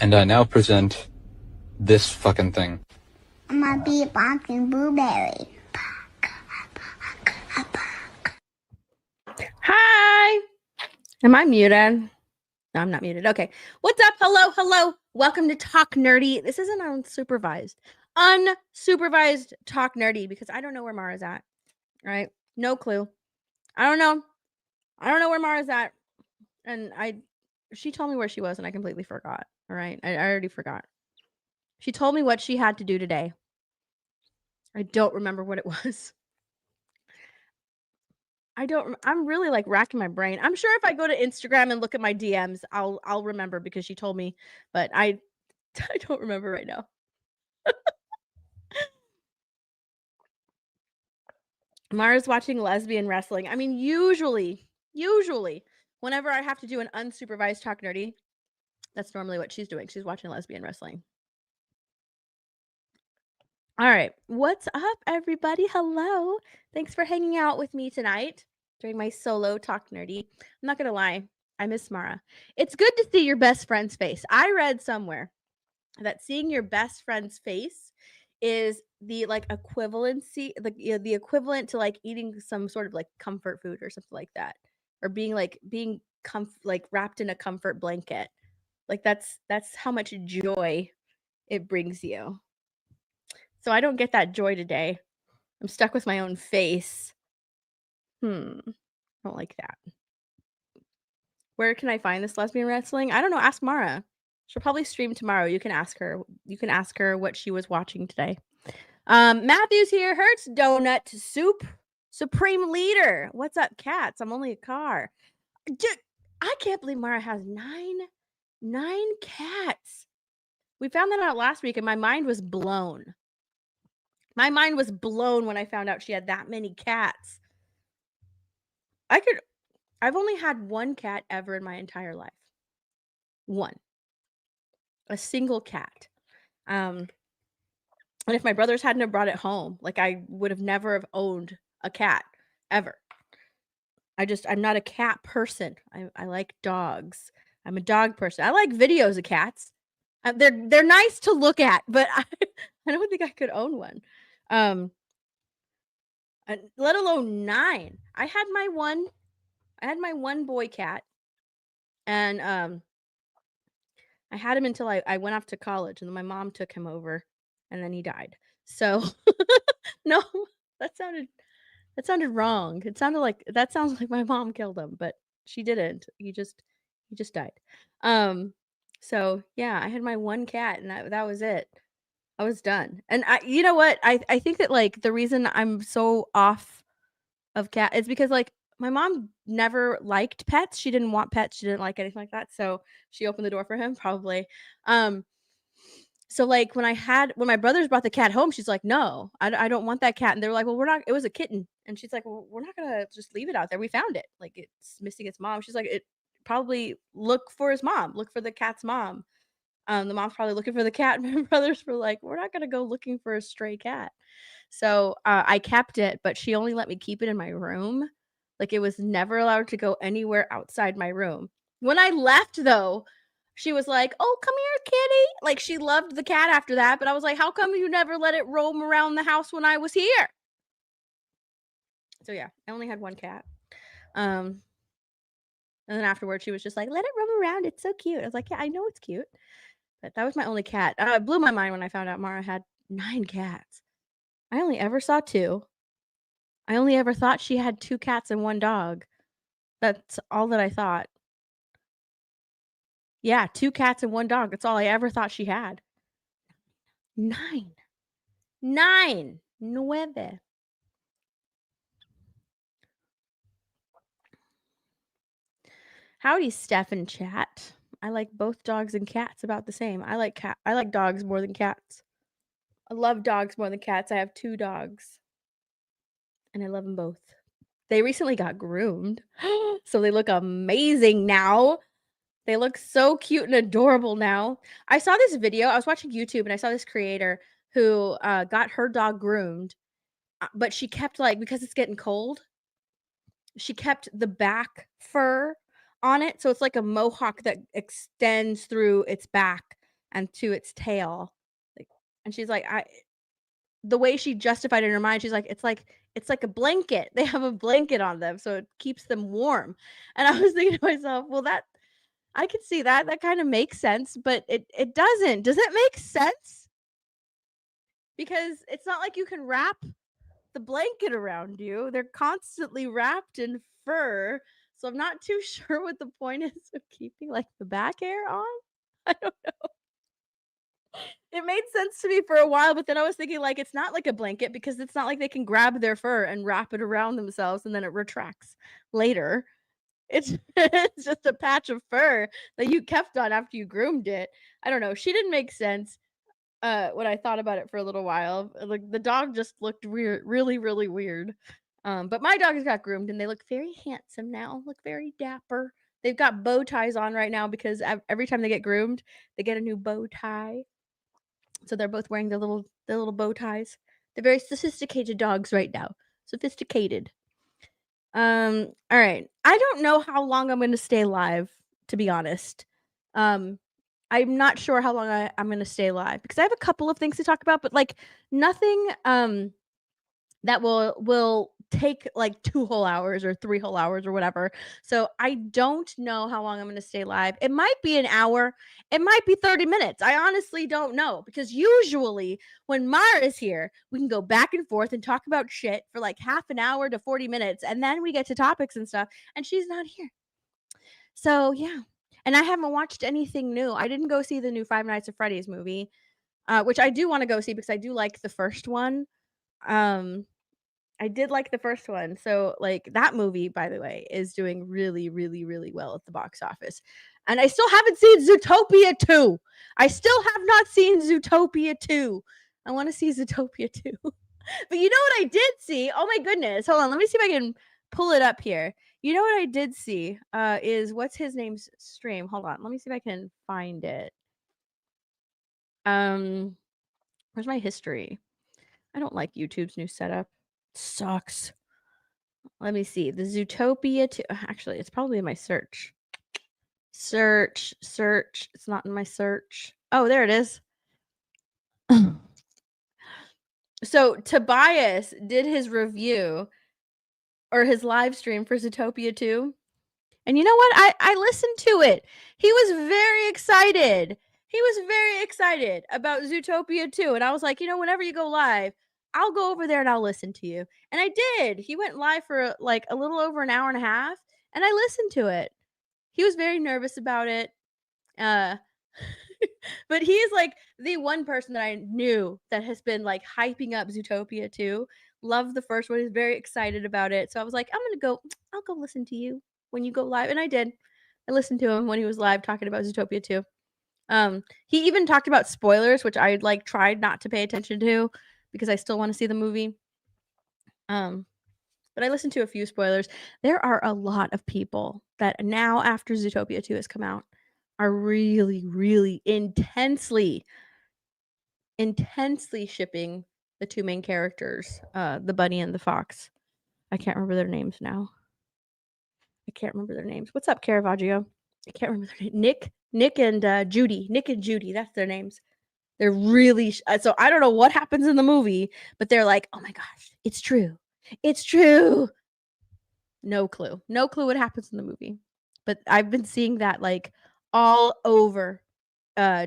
And I now present this fucking thing. I'm a beatboxing blueberry. Hi. Am I muted? No, I'm not muted. Okay. What's up? Hello. Welcome to Talk Nerdy. This isn't unsupervised. Unsupervised Talk Nerdy because I don't know where Mara's at. Right? No clue. I don't know where Mara's at. And she told me where she was and I completely forgot. All right. I already forgot. She told me what she had to do today. I don't remember what it was. I'm really like racking my brain. I'm sure if I go to Instagram and look at my DMs, I'll remember because she told me, but I don't remember right now. Mara's watching lesbian wrestling. I mean, usually, whenever I have to do an unsupervised Talk Nerdy, that's normally what she's doing. She's watching lesbian wrestling. All right. What's up, everybody? Hello. Thanks for hanging out with me tonight during my solo Talk Nerdy. I'm not going to lie. I miss Mara. It's good to see your best friend's face. I read somewhere that seeing your best friend's face is the like equivalency, the equivalent to like eating some sort of like comfort food or something like that, or being wrapped in a comfort blanket. Like that's how much joy it brings you. So I don't get that joy today. I'm stuck with my own face. I don't like that. Where can I find this lesbian wrestling? I don't know. Ask Mara. She'll probably stream tomorrow. You can ask her. You can ask her what she was watching today. Matthew's here. Hertz Donut Soup. Supreme Leader. What's up, cats? I'm only a car. I can't believe Mara has nine cats. We found that out last week and my mind was blown. My mind was blown when I found out she had that many cats. I've only had one cat ever in my entire life. One. A single cat. And if my brothers hadn't have brought it home, like I would have never have owned a cat ever. I'm not a cat person. I like dogs. I'm a dog person. I like videos of cats. They're nice to look at, but I don't think I could own one. Let alone 9. I had my one boy cat, and I had him until I went off to college, and then my mom took him over, and then he died. So no, that sounded wrong. That sounds like my mom killed him, but she didn't. He just died. So yeah, I had my one cat, and that was it. I was done. And you know what? I think that like the reason I'm so off of cat is because like my mom never liked pets. She didn't want pets. She didn't like anything like that. So she opened the door for him probably. So like when my brothers brought the cat home, she's like, no, I don't want that cat. And they were like, well, it was a kitten. And she's like, well, we're not going to just leave it out there. We found it. Like it's missing its mom. She's like, it probably look for his mom, look for the cat's mom. The mom's probably looking for the cat. My brothers were like, we're not going to go looking for a stray cat. So I kept it, but she only let me keep it in my room. Like it was never allowed to go anywhere outside my room. When I left though, she was like, oh, come here, kitty. Like she loved the cat after that. But I was like, how come you never let it roam around the house when I was here? So yeah, I only had one cat. And then afterwards, she was just like, let it roam around. It's so cute. I was like, yeah, I know it's cute. But that was my only cat. It blew my mind when I found out Mara had 9 cats. I only ever saw 2. I only ever thought she had 2 cats and 1 dog. That's all that I thought. Yeah, 2 cats and 1 dog. That's all I ever thought she had. 9. 9. 9. Howdy, Steph in chat. I like both dogs and cats about the same. I like dogs more than cats. I love dogs more than cats. I have 2 dogs. And I love them both. They recently got groomed. So they look amazing now. They look so cute and adorable now. I saw this video. I was watching YouTube and I saw this creator who got her dog groomed, but she kept because it's getting cold, she kept the back fur on it. So it's like a mohawk that extends through its back and to its tail. Like, and she's like, the way she justified it in her mind, she's like, it's like a blanket. They have a blanket on them, so it keeps them warm. And I was thinking to myself, well, that I could see that. That kind of makes sense, but it doesn't. Does it make sense? Because it's not like you can wrap the blanket around you. They're constantly wrapped in fur. So I'm not too sure what the point is of keeping like the back hair on. I don't know. It made sense to me for a while, but then I was thinking like it's not like a blanket because it's not like they can grab their fur and wrap it around themselves and then it retracts later. It's it's just a patch of fur that you kept on after you groomed it. I don't know. She didn't make sense when I thought about it for a little while. Like the dog just looked weird, really, really weird. But my dogs got groomed and they look very handsome now. Look very dapper. They've got bow ties on right now because every time they get groomed, they get a new bow tie. So they're both wearing their little bow ties. They're very sophisticated dogs right now. Sophisticated. All right. I don't know how long I'm gonna stay live, to be honest. Um, I'm not sure how long I'm gonna stay live because I have a couple of things to talk about, but like nothing that will take like 2 whole hours or 3 whole hours or whatever. So I don't know how long I'm gonna stay live. It might be an hour, it might be 30 minutes. I honestly don't know because usually when Mara is here, we can go back and forth and talk about shit for like half an hour to 40 minutes, and then we get to topics and stuff, and she's not here. So yeah. And I haven't watched anything new. I didn't go see the new Five Nights at Freddy's movie, which I do want to go see because I do like the first one. Um, I did like the first one. So, like, that movie, by the way, is doing really, really, really well at the box office. And I still haven't seen Zootopia 2. I still have not seen Zootopia 2. I want to see Zootopia 2. But you know what I did see? Oh my goodness. Hold on. Let me see if I can pull it up here. You know what I did see is what's his name's stream. Hold on. Let me see if I can find it. Where's my history? I don't like YouTube's new setup. It sucks. Let me see. The Zootopia 2. Actually, it's probably in my search. Search. It's not in my search. Oh, there it is. So Tobias did his review or his live stream for Zootopia 2. And you know what? I listened to it. He was very excited. He was very excited about Zootopia 2. And I was like, you know, whenever you go live, I'll go over there and I'll listen to you. And I did. He went live for like a little over an hour and a half, and I listened to it. He was very nervous about it. But he is like the one person that I knew that has been like hyping up Zootopia 2. Loved the first one. He's very excited about it. So I was like, I'll go listen to you when you go live. And I did. I listened to him when he was live talking about Zootopia 2. He even talked about spoilers, which I like tried not to pay attention to because I still want to see the movie. But I listened to a few spoilers. There are a lot of people that now after Zootopia 2 has come out are really, really intensely shipping the two main characters, the bunny and the fox. I can't remember their names now. What's up, Caravaggio? I can't remember their name. Nick and Judy. Nick and Judy, that's their names. They're really so I don't know what happens in the movie, but they're like, "Oh my gosh, it's true. It's true." No clue. No clue what happens in the movie. But I've been seeing that like all over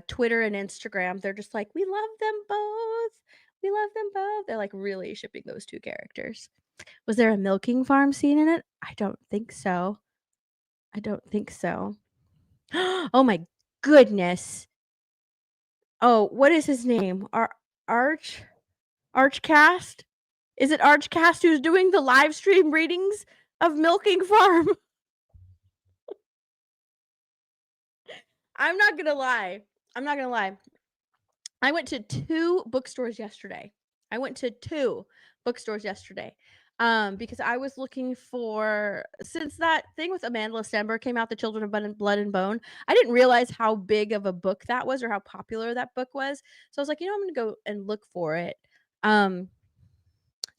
Twitter and Instagram. They're just like, "We love them both. We love them both." They're like really shipping those two characters. Was there a milking farm scene in it? I don't think so. Oh my goodness. Oh, what is his name? Archcast? Is it Archcast who's doing the live stream readings of Milking Farm? I'm not gonna lie. I went to 2 bookstores yesterday. Because I was looking for, since that thing with Amanda Stenberg came out, The Children of Blood and Bone, I didn't realize how big of a book that was or how popular that book was. So I was like, you know, I'm gonna go and look for it. So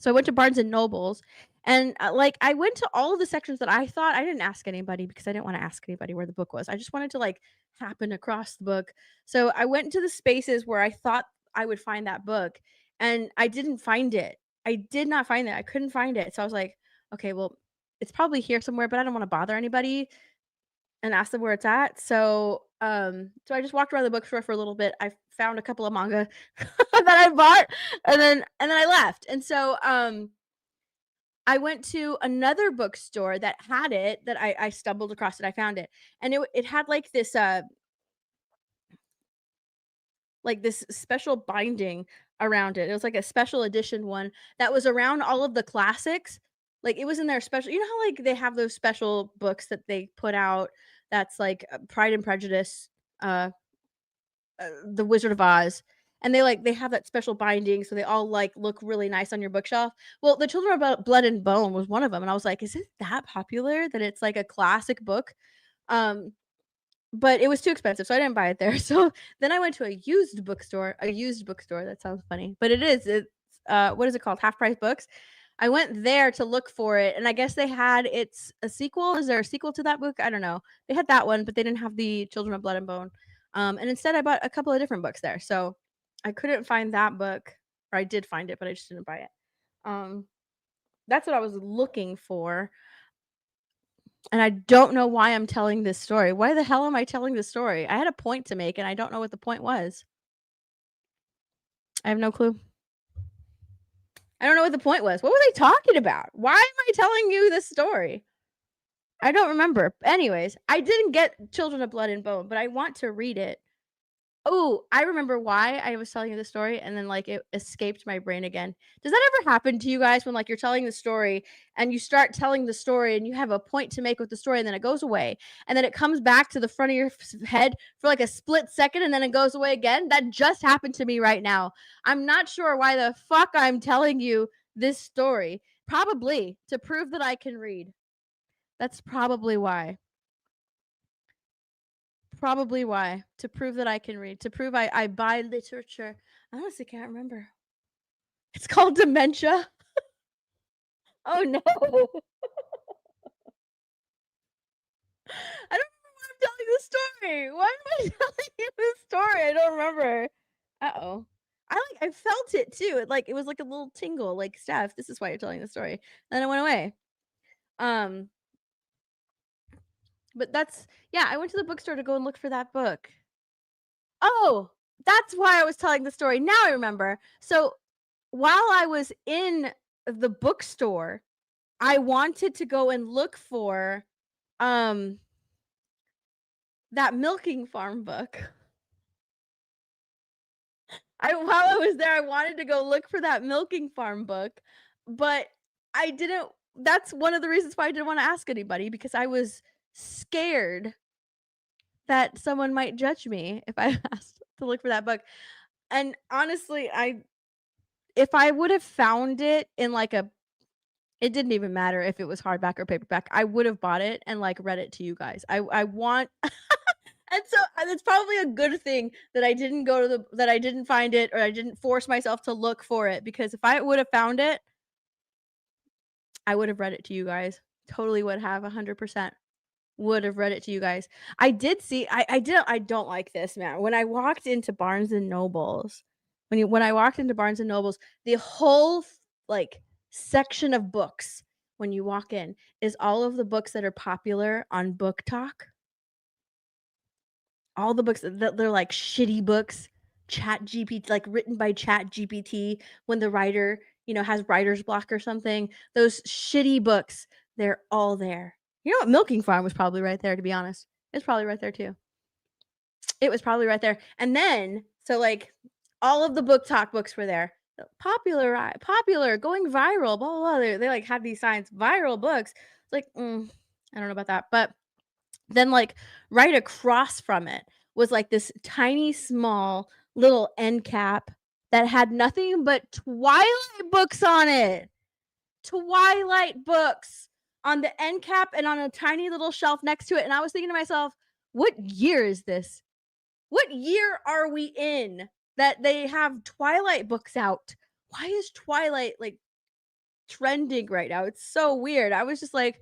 I went to Barnes and Nobles, And, like, I went to all of the sections that I thought I didn't ask anybody because I didn't wanna ask anybody where the book was. I just wanted to, like, happen across the book. So I went to the spaces where I thought I would find that book, and I didn't find it. I did not find it. I couldn't find it. So I was like, "Okay, well, it's probably here somewhere, but I don't wanna bother anybody and ask them where it's at." So I just walked around the bookstore for a little bit. I found a couple of manga that I bought, and then I left. I went to another bookstore that had it, that I stumbled across it, I found it, and it had, like this special binding around it. It was like a special edition one that was around all of the classics. Like, it was in their special, how, like, they have those special books that they put out that's like, Pride and Prejudice, uh The Wizard of Oz, and they have that special binding, so they all, like, look really nice on your bookshelf. Well, The Children of Blood and Bone was one of them, and I was like, "Is it that popular that it's, like, a classic book?" Um, but it was too expensive, so I didn't buy it there. So then I went to a used bookstore, that sounds funny, but it's, what is it called? Half Price Books. I went there to look for it, and I guess they had it's a sequel. Is there a sequel to that book? I don't know. They had that one, but they didn't have the Children of Blood and Bone. And instead I bought a couple of different books there. So I couldn't find that book, or I did find it, but I just didn't buy it. Um, that's what I was looking for. And I don't know why I'm telling this story. Why the hell am I telling this story? I had a point to make and I don't know what the point was. I have no clue. I don't know what the point was. What were they talking about? Why am I telling you this story? I don't remember. Anyways, I didn't get Children of Blood and Bone, but I want to read it. Oh, I remember why I was telling you the story and then, like, it escaped my brain again. Does that ever happen to you guys when, like, you're telling the story and you start telling the story and you have a point to make with the story and then it goes away and then it comes back to the front of your head for, like, a split second and then it goes away again? That just happened to me right now. I'm not sure why the fuck I'm telling you this story. Probably to prove that I can read. That's probably why. Probably why. To prove that I can read. To prove I buy literature. I honestly can't remember. It's called dementia. Oh, no. I don't remember why I'm telling this story. Why am I telling you this story? I don't remember. Uh-oh. I felt it too. It was like a little tingle, like, "Steph, this is why you're telling the story." Then it went away. Um, but that's yeah, I went to the bookstore to go and look for that book. Oh, that's why I was telling the story. Now I remember. So, while I was in the bookstore, I wanted to go and look for, um, that Milking Farm book. While I was there, I wanted to go look for that Milking Farm book, but I didn't that's one of the reasons why I didn't wanna ask anybody because I was scared that someone might judge me if I asked to look for that book. And honestly, I if I would have found it in, like, a it didn't even matter if it was hardback or paperback. I would have bought it and, like, read it to you guys. I want and so and it's probably a good thing that I didn't go to the that I didn't find it or I didn't force myself to look for it because if I would have found it, I would have read it to you guys. Totally would have 100% would have read it to you guys. I did see I don't like this, man. When I walked into Barnes& and Nobles, when I walked into Barnes& and Nobles, the whole like section of books when you walk in is all of the books that are popular on Book Talk. All the books that they're like shitty books, Chat GPT, like written by Chat GPT when the writer, has writer's block or something. Those shitty books, they're all there. You know what? Milking Farm was probably right there, to be honest. It's probably right there too. It was probably right there. And then, so like all of the Book Talk books were there. Popular, going viral, blah blah blah. They like had these signs, viral books. It's like, I don't know about that, but then, like, right across from it was, like, this tiny, small, little end cap that had nothing but Twilight books on it. Twilight books on the end cap and on a tiny little shelf next to it, and I was thinking to myself, "What year is this? What year are we in that they have Twilight books out? Why is Twilight, like, trending right now. It's so weird. I was just like,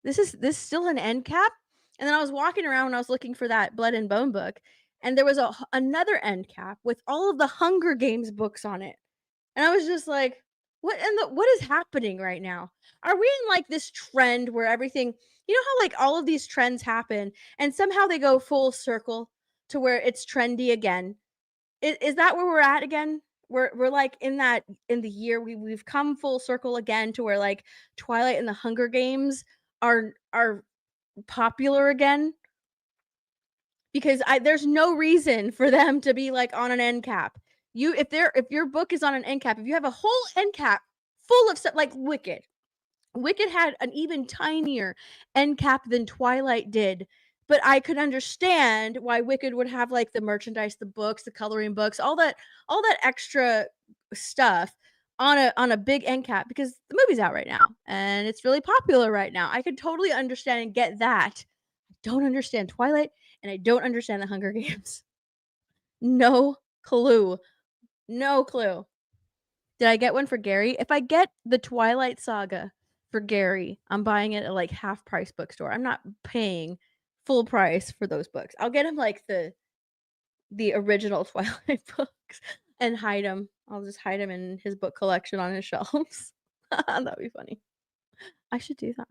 this is still an end cap? And then I was walking around and I was looking for that Blood and Bone book, and there was another end cap with all of the Hunger Games books on it. And I was just like, what is happening right now? Are we in like this trend where everything, you know how like all of these trends happen and somehow they go full circle to where it's trendy again? Is that where we're at again? We're like in the year we've come full circle again to where like Twilight and the Hunger Games are popular again? Because there's no reason for them to be like on an end cap. If your book is on an end cap, if you have a whole end cap full of stuff like Wicked. Wicked had an even tinier end cap than Twilight did, but I could understand why Wicked would have like the merchandise, the books, the coloring books, all that extra stuff on a big end cap because the movie's out right now and it's really popular right now. I could totally understand and get that. I don't understand Twilight and I don't understand the Hunger Games. No clue. No clue. Did I get one for Gary? If I get the Twilight Saga for Gary, I'm buying it at like half price bookstore. I'm not paying full price for those books. I'll get him like the original Twilight books and hide them. I'll just hide him in his book collection on his shelves. That'd be funny. I should do that.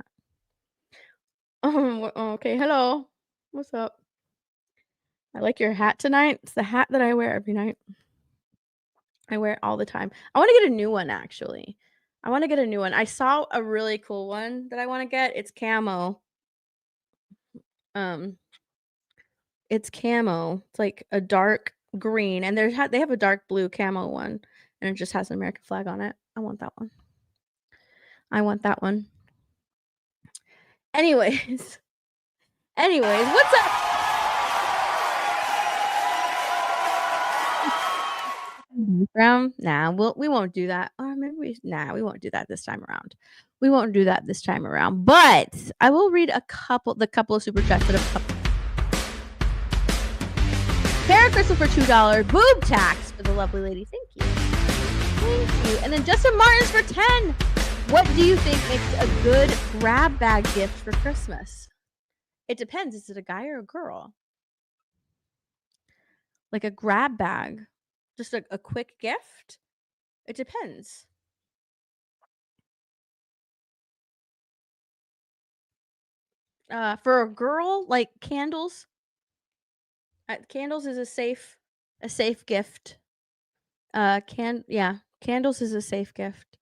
Okay, hello. What's up? I like your hat tonight. It's the hat that I wear every night. I wear it all the time. I want to get a new one actually. I want to get a new one. I saw a really cool one that I want to get. It's camo. Um, it's camo. It's like a dark green, and they have a dark blue camo one, and it just has an American flag on it. I want that one. I want that one. Anyways, what's up? Round? Nah, we won't do that. Or maybe we won't do that this time around. We won't do that this time around. But I will read the couple of super chats that have come. Kara Crystal for $2. Boob tax for the lovely lady. Thank you. Thank you. And then Justin Martins for 10. What do you think makes a good grab bag gift for Christmas? It depends. Is it a guy or a girl? Like a grab bag. Just a quick gift? It depends. For a girl, like candles. Candles is a safe gift. Candles is a safe gift.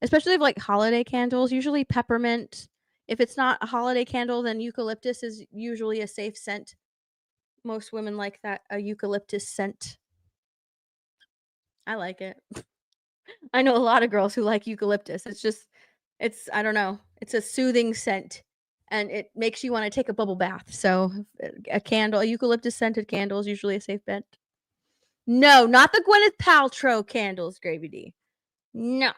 Especially if like holiday candles, usually peppermint. If it's not a holiday candle, then eucalyptus is usually a safe scent. Most women like that, a eucalyptus scent. I like it. I know a lot of girls who like eucalyptus. I don't know. It's a soothing scent and it makes you want to take a bubble bath. So a eucalyptus scented candle is usually a safe bet. No, not the Gwyneth Paltrow candles, Gravy D. No.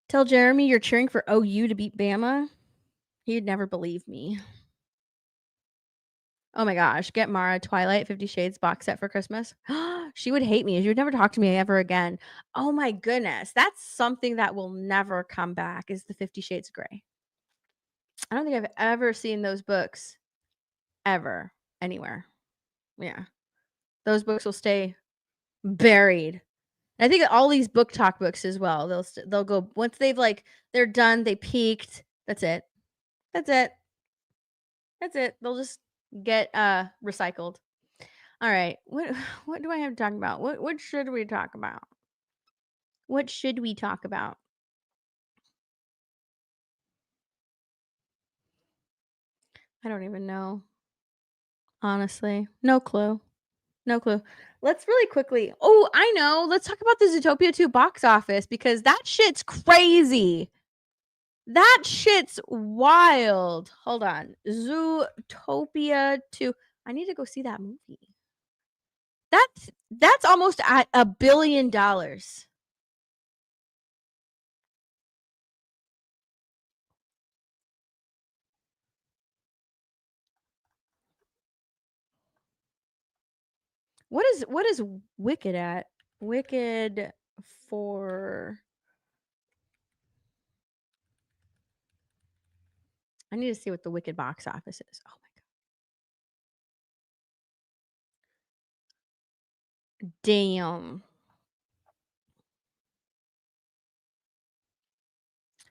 Tell Jeremy you're cheering for OU to beat Bama. He'd never believe me. Oh my gosh, get Mara Twilight 50 Shades box set for Christmas. She would hate me. She would never talk to me ever again. Oh my goodness. That's something that will never come back is the 50 Shades of Grey. I don't think I've ever seen those books ever anywhere. Yeah. Those books will stay buried. And I think all these book talk books as well. They'll go once they're done, they peaked. That's it. That's it. That's it. They'll just get recycled. All right. What do I have to talk about? What should we talk about? What should we talk about? I don't even know. Honestly, no clue. No clue. Let's really quickly. Oh, I know. Let's talk about the Zootopia 2 box office because that shit's crazy. That shit's wild. Hold on. Zootopia 2. I need to go see that movie. That's almost at $1 billion. What is Wicked at? Wicked for. I need to see what the Wicked box office is. Oh my god. Damn.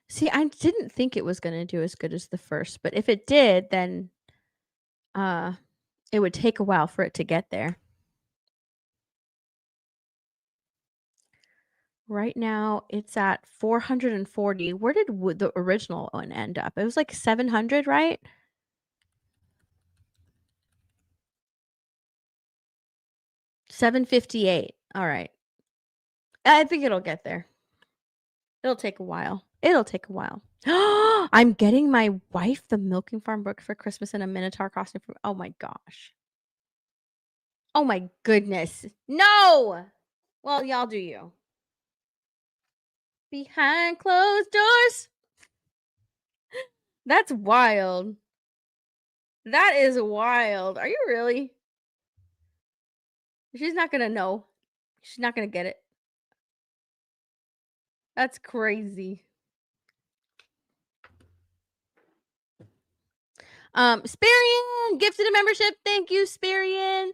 See, I didn't think it was gonna do as good as the first, but if it did, then it would take a while for it to get there. Right now, it's at 440. Where did the original one end up? It was like 700, right? $758. All right. I think it'll get there. It'll take a while. It'll take a while. I'm getting my wife the Milking Farm book for Christmas in a Minotaur costume. Oh my gosh. Oh my goodness. No! Well, y'all do you. Behind closed doors. That's wild. That is wild. Are you really? She's not gonna know. She's not gonna get it. That's crazy. Sparian gifted a membership. Thank you, Sparian.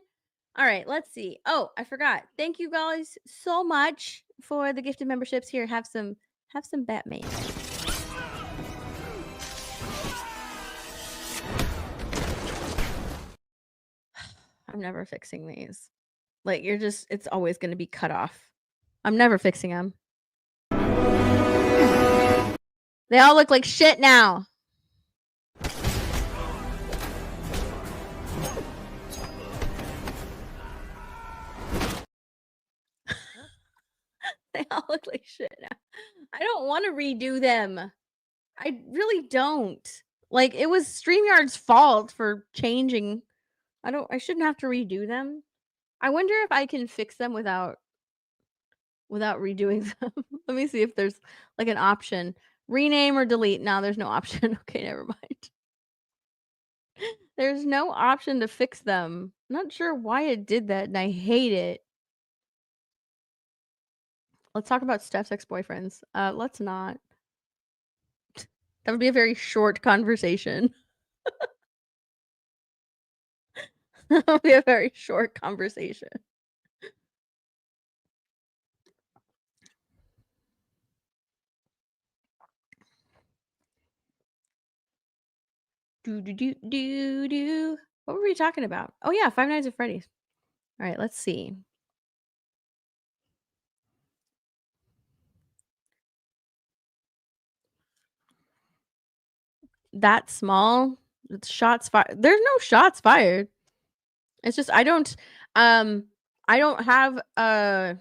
All right, let's see. Oh, I forgot. Thank you guys so much for the gifted memberships. Here, have some Batman. I'm never fixing these. Like, it's always going to be cut off. I'm never fixing them. They all look like shit now. They all look like shit now. I don't want to redo them. I really don't. Like, it was StreamYard's fault for changing. I shouldn't have to redo them. I wonder if I can fix them without redoing them. Let me see if there's like an option. Rename or delete. No, there's no option. Okay, never mind. There's no option to fix them. Not sure why it did that, and I hate it. Let's talk about Steph's ex-boyfriends. Let's not. That would be a very short conversation. That would be a very short conversation. Do. What were we talking about? Oh yeah, Five Nights at Freddy's. All right, let's see. That small? It's shots fired. There's no shots fired. It's just I don't have a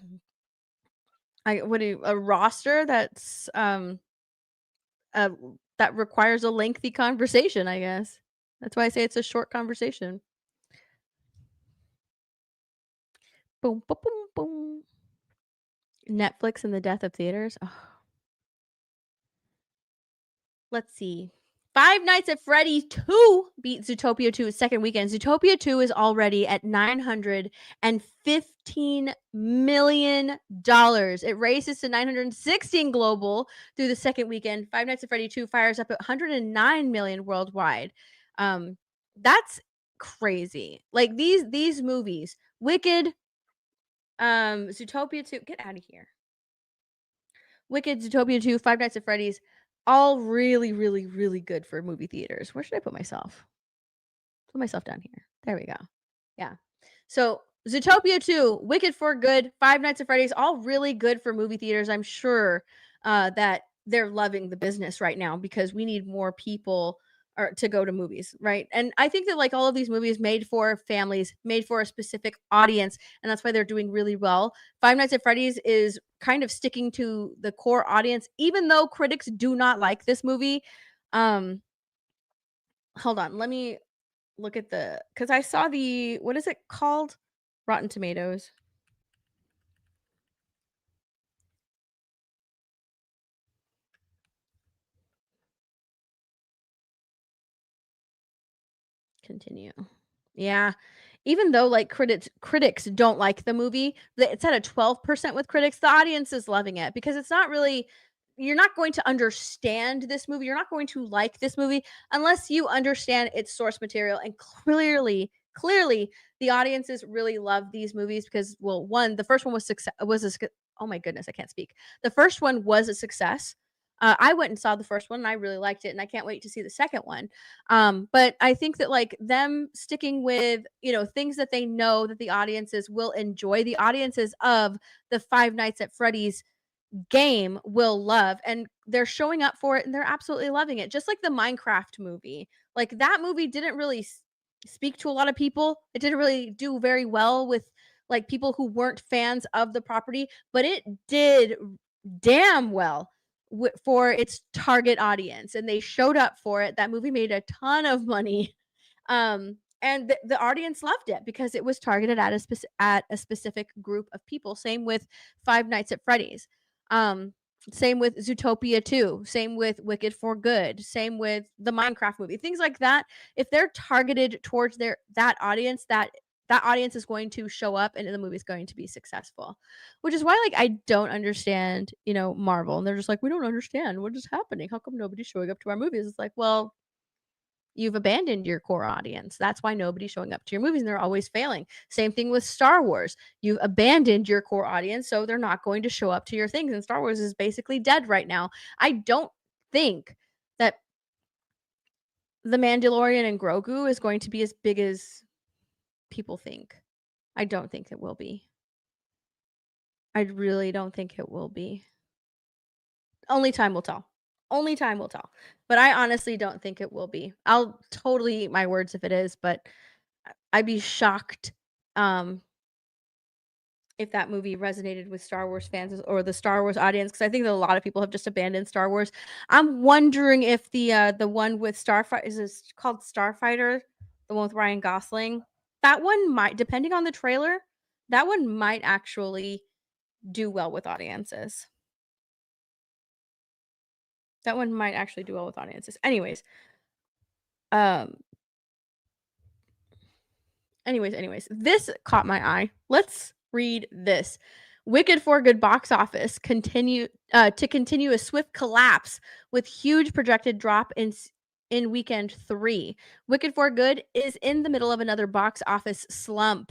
roster that's that requires a lengthy conversation, I guess. That's why I say it's a short conversation. Boom, boom, boom, boom. Netflix and the death of theaters. Oh. Let's see. Five Nights at Freddy's 2 beat Zootopia 2's second weekend. Zootopia 2 is already at $915 million. It races to 916 global through the second weekend. Five Nights at Freddy 2 fires up at 109 million worldwide. That's crazy. Like these movies, Wicked, Zootopia 2, get out of here. Wicked, Zootopia 2, Five Nights at Freddy's, all really, really, really good for movie theaters. Where should I put myself? Put myself down here. There we go. Yeah. So Zootopia 2, Wicked for good, Five Nights at Freddy's, all really good for movie theaters. I'm sure that they're loving the business right now because we need more people to go to movies, right? And I think that like all of these movies made for families, made for a specific audience, and that's why they're doing really well. Five Nights at Freddy's is kind of sticking to the core audience, even though critics do not like this movie. Hold on, let me look at because I saw what is it called? Rotten Tomatoes. Continue. Yeah. even though like critics don't like the movie, it's at a 12% with critics. The audience is loving it because it's not really, you're not going to understand this movie. You're not going to like this movie unless you understand its source material. And clearly, the audiences really love these movies because, well, one, the first one was oh my goodness, I can't speak. The first one was a success. I went and saw the first one and I really liked it, and I can't wait to see the second one. But I think that like them sticking with, things that they know that the audiences will enjoy, the audiences of the Five Nights at Freddy's game will love, and they're showing up for it and they're absolutely loving it. Just like the Minecraft movie. Like that movie didn't really speak to a lot of people. It didn't really do very well with like people who weren't fans of the property, but it did damn well for its target audience, and they showed up for it. That movie made a ton of money. And the audience loved it because it was targeted at a specific group of people. Same with Five Nights at Freddy's. Same with Zootopia 2, same with Wicked for Good, same with the Minecraft movie. Things like that. If they're targeted towards that audience, that audience is going to show up and the movie's going to be successful. Which is why like I don't understand, Marvel. And they're just like, we don't understand what is happening. How come nobody's showing up to our movies? It's like, well, you've abandoned your core audience. That's why nobody's showing up to your movies and they're always failing. Same thing with Star Wars. You've abandoned your core audience, so they're not going to show up to your things. And Star Wars is basically dead right now. I don't think that The Mandalorian and Grogu is going to be as big as people think. I don't think it will be. I really don't think it will be. Only time will tell. Only time will tell. But I honestly don't think it will be. I'll totally eat my words if it is, but I'd be shocked if that movie resonated with Star Wars fans or the Star Wars audience, because I think that a lot of people have just abandoned Star Wars. I'm wondering if the one with Starfighter, is this called Starfighter, the one with Ryan Gosling, that one might, depending on the trailer, that one might actually do well with audiences. That one might actually do well with audiences. Anyways, this caught my eye. Let's read this. Wicked for Good box office continue a swift collapse with huge projected drop in weekend 3. Wicked for Good is in the middle of another box office slump.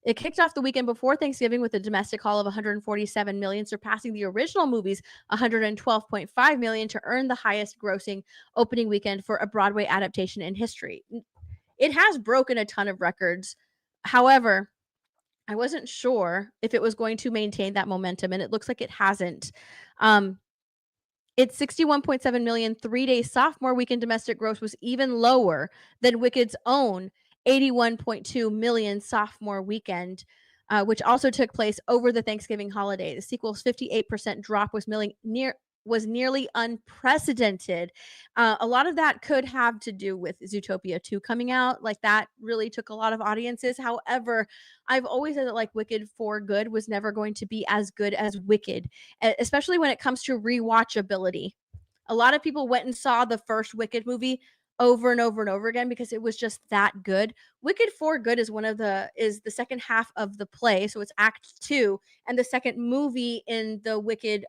It kicked off the weekend before Thanksgiving with a domestic haul of 147 million, surpassing the original movie's 112.5 million to earn the highest grossing opening weekend for a Broadway adaptation in history. It has broken a ton of records. However, I wasn't sure if it was going to maintain that momentum, and it looks like it hasn't. Its 61.7 million 3-day sophomore weekend domestic gross was even lower than Wicked's own 81.2 million sophomore weekend, which also took place over the Thanksgiving holiday. The sequel's 58% drop was nearly unprecedented. A lot of that could have to do with Zootopia 2 coming out. Like that really took a lot of audiences. However, I've always said that like Wicked for Good was never going to be as good as Wicked, especially when it comes to rewatchability. A lot of people went and saw the first Wicked movie over and over and over again because it was just that good. Wicked for Good is the second half of the play, so it's act 2 and the second movie in the Wicked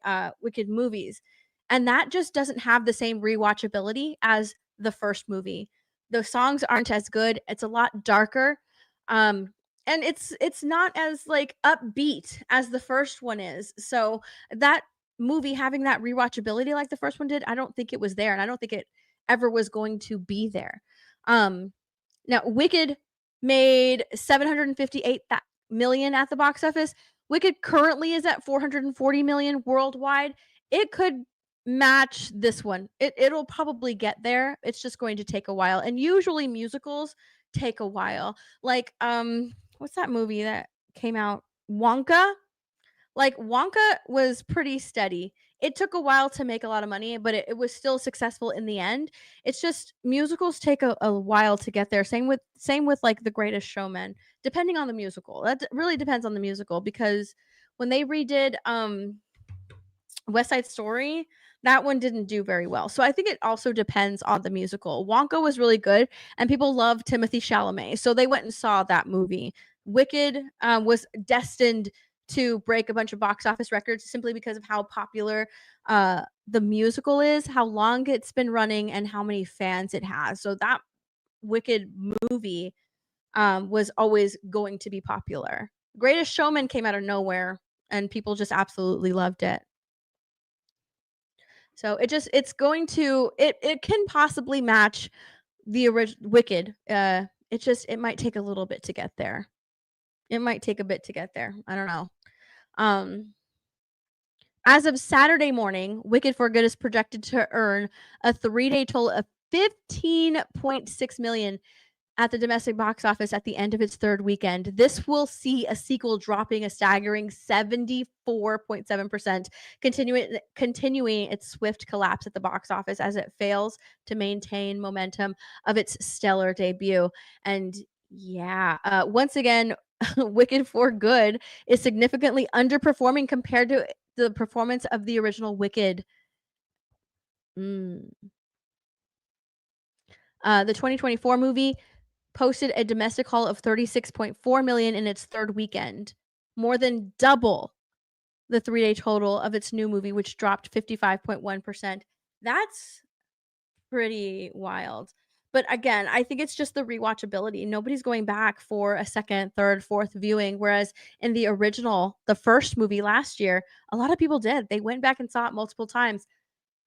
movies. And that just doesn't have the same rewatchability as the first movie. The songs aren't as good. It's a lot darker. And it's not as like upbeat as the first one is. So that movie having that rewatchability like the first one did, I don't think it was there, and I don't think it ever was going to be there. Now Wicked made 758 million at the box office. Wicked currently is at 440 million worldwide. It could match this one. It'll probably get there. It's just going to take a while. And usually musicals take a while. Like what's that movie that came out? Wonka? Like Wonka was pretty steady. It took a while to make a lot of money, but it was still successful in the end. It's just musicals take a while to get there. Same with like The Greatest Showman, depending on the musical. That really depends on the musical, because when they redid West Side Story, That one didn't do very well. So I think it also depends on the musical. Wonka was really good, and people love Timothée Chalamet, so they went and saw that movie. Wicked was destined to break a bunch of box office records simply because of how popular the musical is, how long it's been running, and how many fans it has. So that Wicked movie was always going to be popular. Greatest Showman came out of nowhere, and people just absolutely loved it. So it's going to it can possibly match the original Wicked. It might take a little bit to get there. It might take a bit to get there. I don't know. As of Saturday morning, Wicked for Good is projected to earn a 3-day total of $15.6 million at the domestic box office at the end of its third weekend. This will see a sequel dropping a staggering 74.7%, continuing its swift collapse at the box office as it fails to maintain momentum of its stellar debut. And yeah, once again, Wicked for Good is significantly underperforming compared to the performance of the original Wicked. The 2024 movie posted a domestic haul of 36.4 million in its third weekend, more than double the 3-day total of its new movie, which dropped 55.1%. That's pretty wild. But again, I think it's just the rewatchability. Nobody's going back for a second, third, fourth viewing, whereas in the original, the first movie last year, a lot of people did. They went back and saw it multiple times.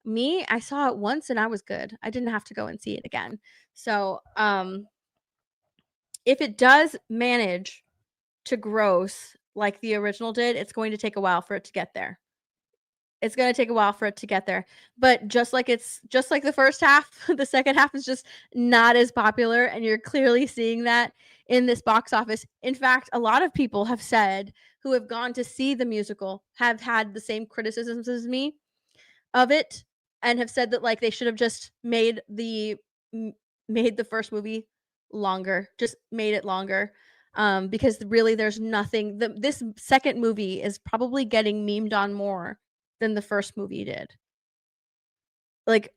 Me, I saw it once and I was good. I didn't have to go and see it again. So, if it does manage to gross like the original did, it's going to take a while for it to get there. It's going to take a while for it to get there. But just like the first half, the second half is just not as popular, and you're clearly seeing that in this box office. In fact, a lot of people have said who have gone to see the musical have had the same criticisms as me of it, and have said that like they should have just made the first movie longer, just made it longer, because really there's nothing. This second movie is probably getting memed on more than the first movie did. Like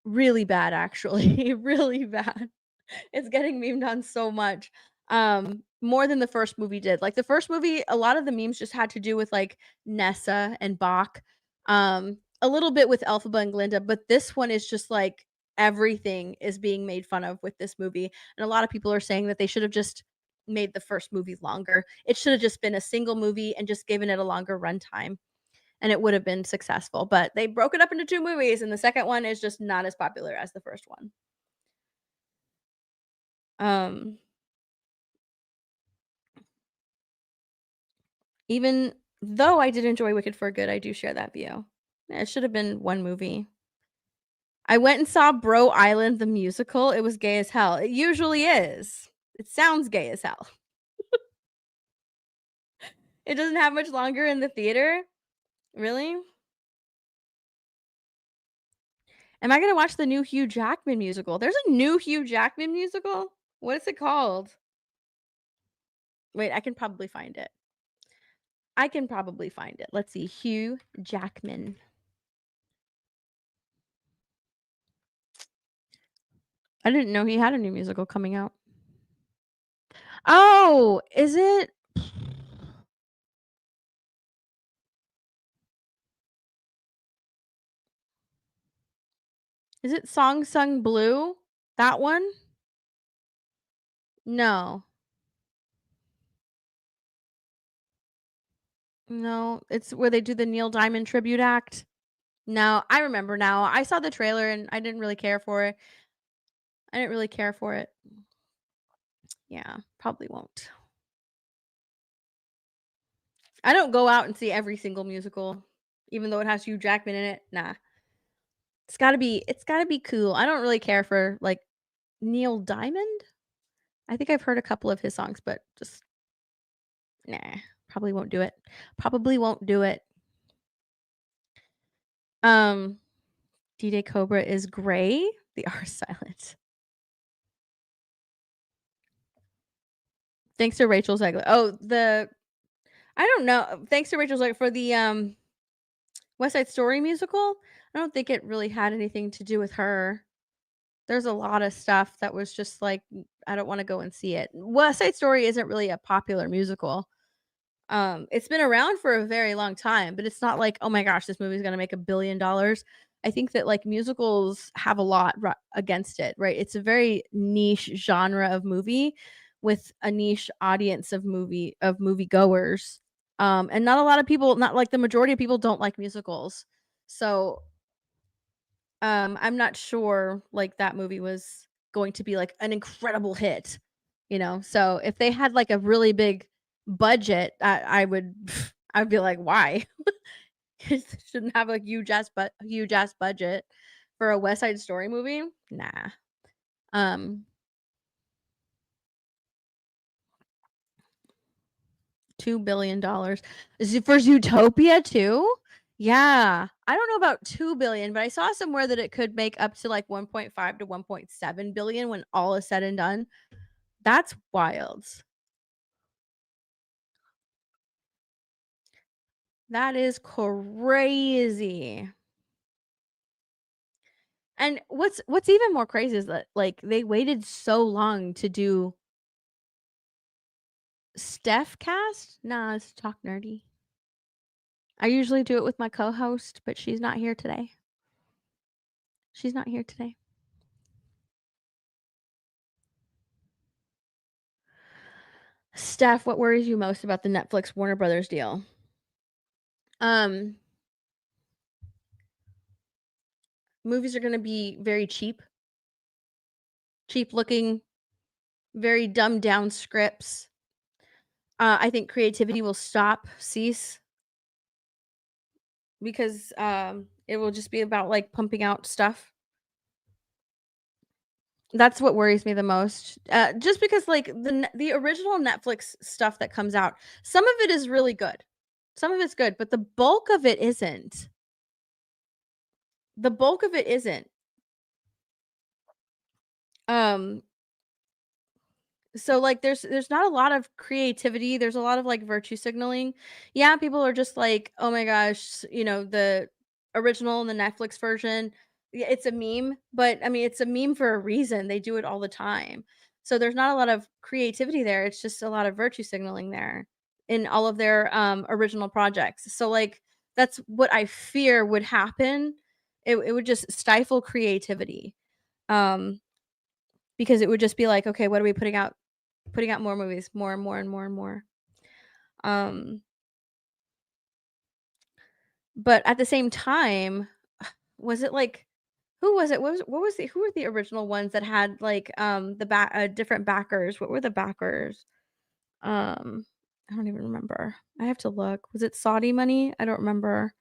really bad, actually. Really bad. It's getting memed on so much. More than the first movie did. Like the first movie, a lot of the memes just had to do with like Nessa and Bach. A little bit with Elphaba and Glinda, but this one is just like everything is being made fun of with this movie. And a lot of people are saying that they should have just made the first movie longer. It should have just been a single movie and just given it a longer runtime, and it would have been successful. But they broke it up into 2 movies, and the second one is just not as popular as the first one. Even though I did enjoy Wicked for Good, I do share that view. It should have been 1 movie. I went and saw Bro Island the musical. It was gay as hell. It usually is. It sounds gay as hell. It doesn't have much longer in the theater? Really? Am I gonna watch the new Hugh Jackman musical? There's a new Hugh Jackman musical? What is it called? Wait, I can probably find it. Let's see. Hugh Jackman. I didn't know he had a new musical coming out. Oh, is it? Is it Song Sung Blue? That one? No. No, it's where they do the Neil Diamond tribute act. No, I remember now. I saw the trailer and I didn't really care for it. Yeah, probably won't. I don't go out and see every single musical, even though it has Hugh Jackman in it. Nah. It's gotta be cool. I don't really care for like Neil Diamond. I think I've heard a couple of his songs, but just nah. Probably won't do it. DJ Cobra is gray. The R silent. Thanks to Rachel Zegler. Oh, I don't know. Thanks to Rachel Zegler for the West Side Story musical. I don't think it really had anything to do with her. There's a lot of stuff that was just like, I don't wanna go and see it. West Side Story isn't really a popular musical. It's been around for a very long time, but it's not like, "Oh my gosh, this movie's gonna make $1 billion." I think that, like, musicals have a lot against it, right? It's a very niche genre of movie with a niche audience of moviegoers, and not a lot of people not like the majority of people don't like musicals. So, I'm not sure, like, that movie was going to be, like, an incredible hit, you know? So, if they had, like, a really big budget, I would I'd be like, "Why?" Shouldn't have a huge ass budget for a West Side Story movie? Nah. Um, $2 billion. Is it for Zootopia too? Yeah. I don't know about 2 billion, but I saw somewhere that it could make up to like 1.5 to 1.7 billion when all is said and done. That's wild. That is crazy. And what's even more crazy is that like they waited so long to do Steph cast. Nah, it's talk nerdy. I usually do it with my co-host, but she's not here today. She's not here today. Steph, what worries you most about the Netflix Warner Brothers deal? Um, Movies are gonna be very cheap looking, very dumbed down scripts. I think creativity will cease because it will just be about like pumping out stuff. That's what worries me the most. Just because like the original Netflix stuff that comes out, some of it is really good. Some of it's good, but the bulk of it isn't. The bulk of it isn't. Um so like there's not a lot of creativity. There's a lot of like virtue signaling. Yeah, people are just like, "Oh my gosh, you know, the original and the Netflix version, yeah, it's a meme." But I mean, it's a meme for a reason. They do it all the time. So there's not a lot of creativity there. It's just a lot of virtue signaling there in all of their original projects. So like that's what I fear would happen. It would just stifle creativity. Um because it would just be like, okay, what are we putting out? Putting out more movies, more and more and more and more. Um, but at the same time, was it like who was it? Who were the original ones that had like the different backers? What were the backers? Um, I don't even remember. I have to look. Was it Saudi money? I don't remember.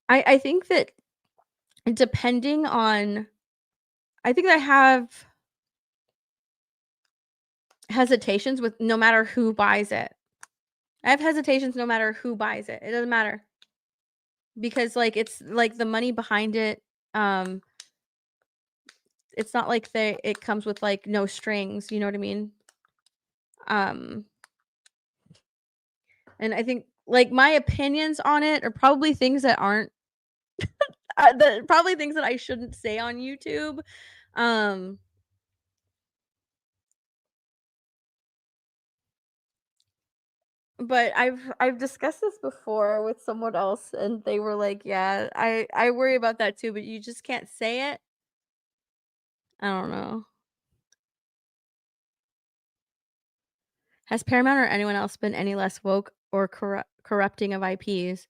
I think that depending on I think I have hesitations with no matter who buys it. I have hesitations no matter who buys it. It doesn't matter. Because, like, it's like the money behind it, um, it's not like it comes with, like, no strings, you know what I mean? Um, and I think, like, my opinions on it are probably things that aren't probably things that I shouldn't say on YouTube, um, but I've discussed this before with someone else, and they were like, "Yeah, I worry about that too, but you just can't say it." I don't know. Has Paramount or anyone else been any less woke or corrupting of IPs?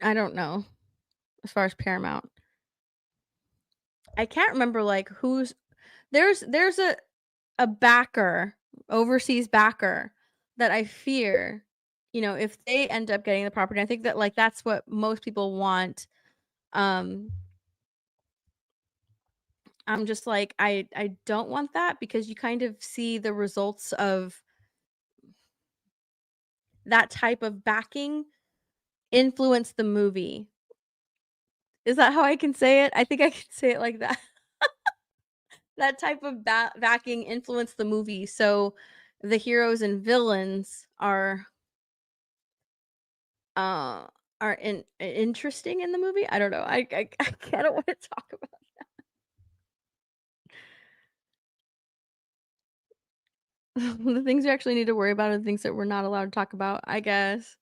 I don't know as far as Paramount. I can't remember like who's there's a backer, overseas backer that I fear, you know, if they end up getting the property, I think that like that's what most people want. Um I'm just like I don't want that because you kind of see the results of that type of backing influence the movie. Is that how I can say it? I think I can say it like that. That type of backing influenced the movie, so the heroes and villains are uh interesting in the movie. I don't know. I kind of want to talk about the things we actually need to worry about and things that we're not allowed to talk about, I guess.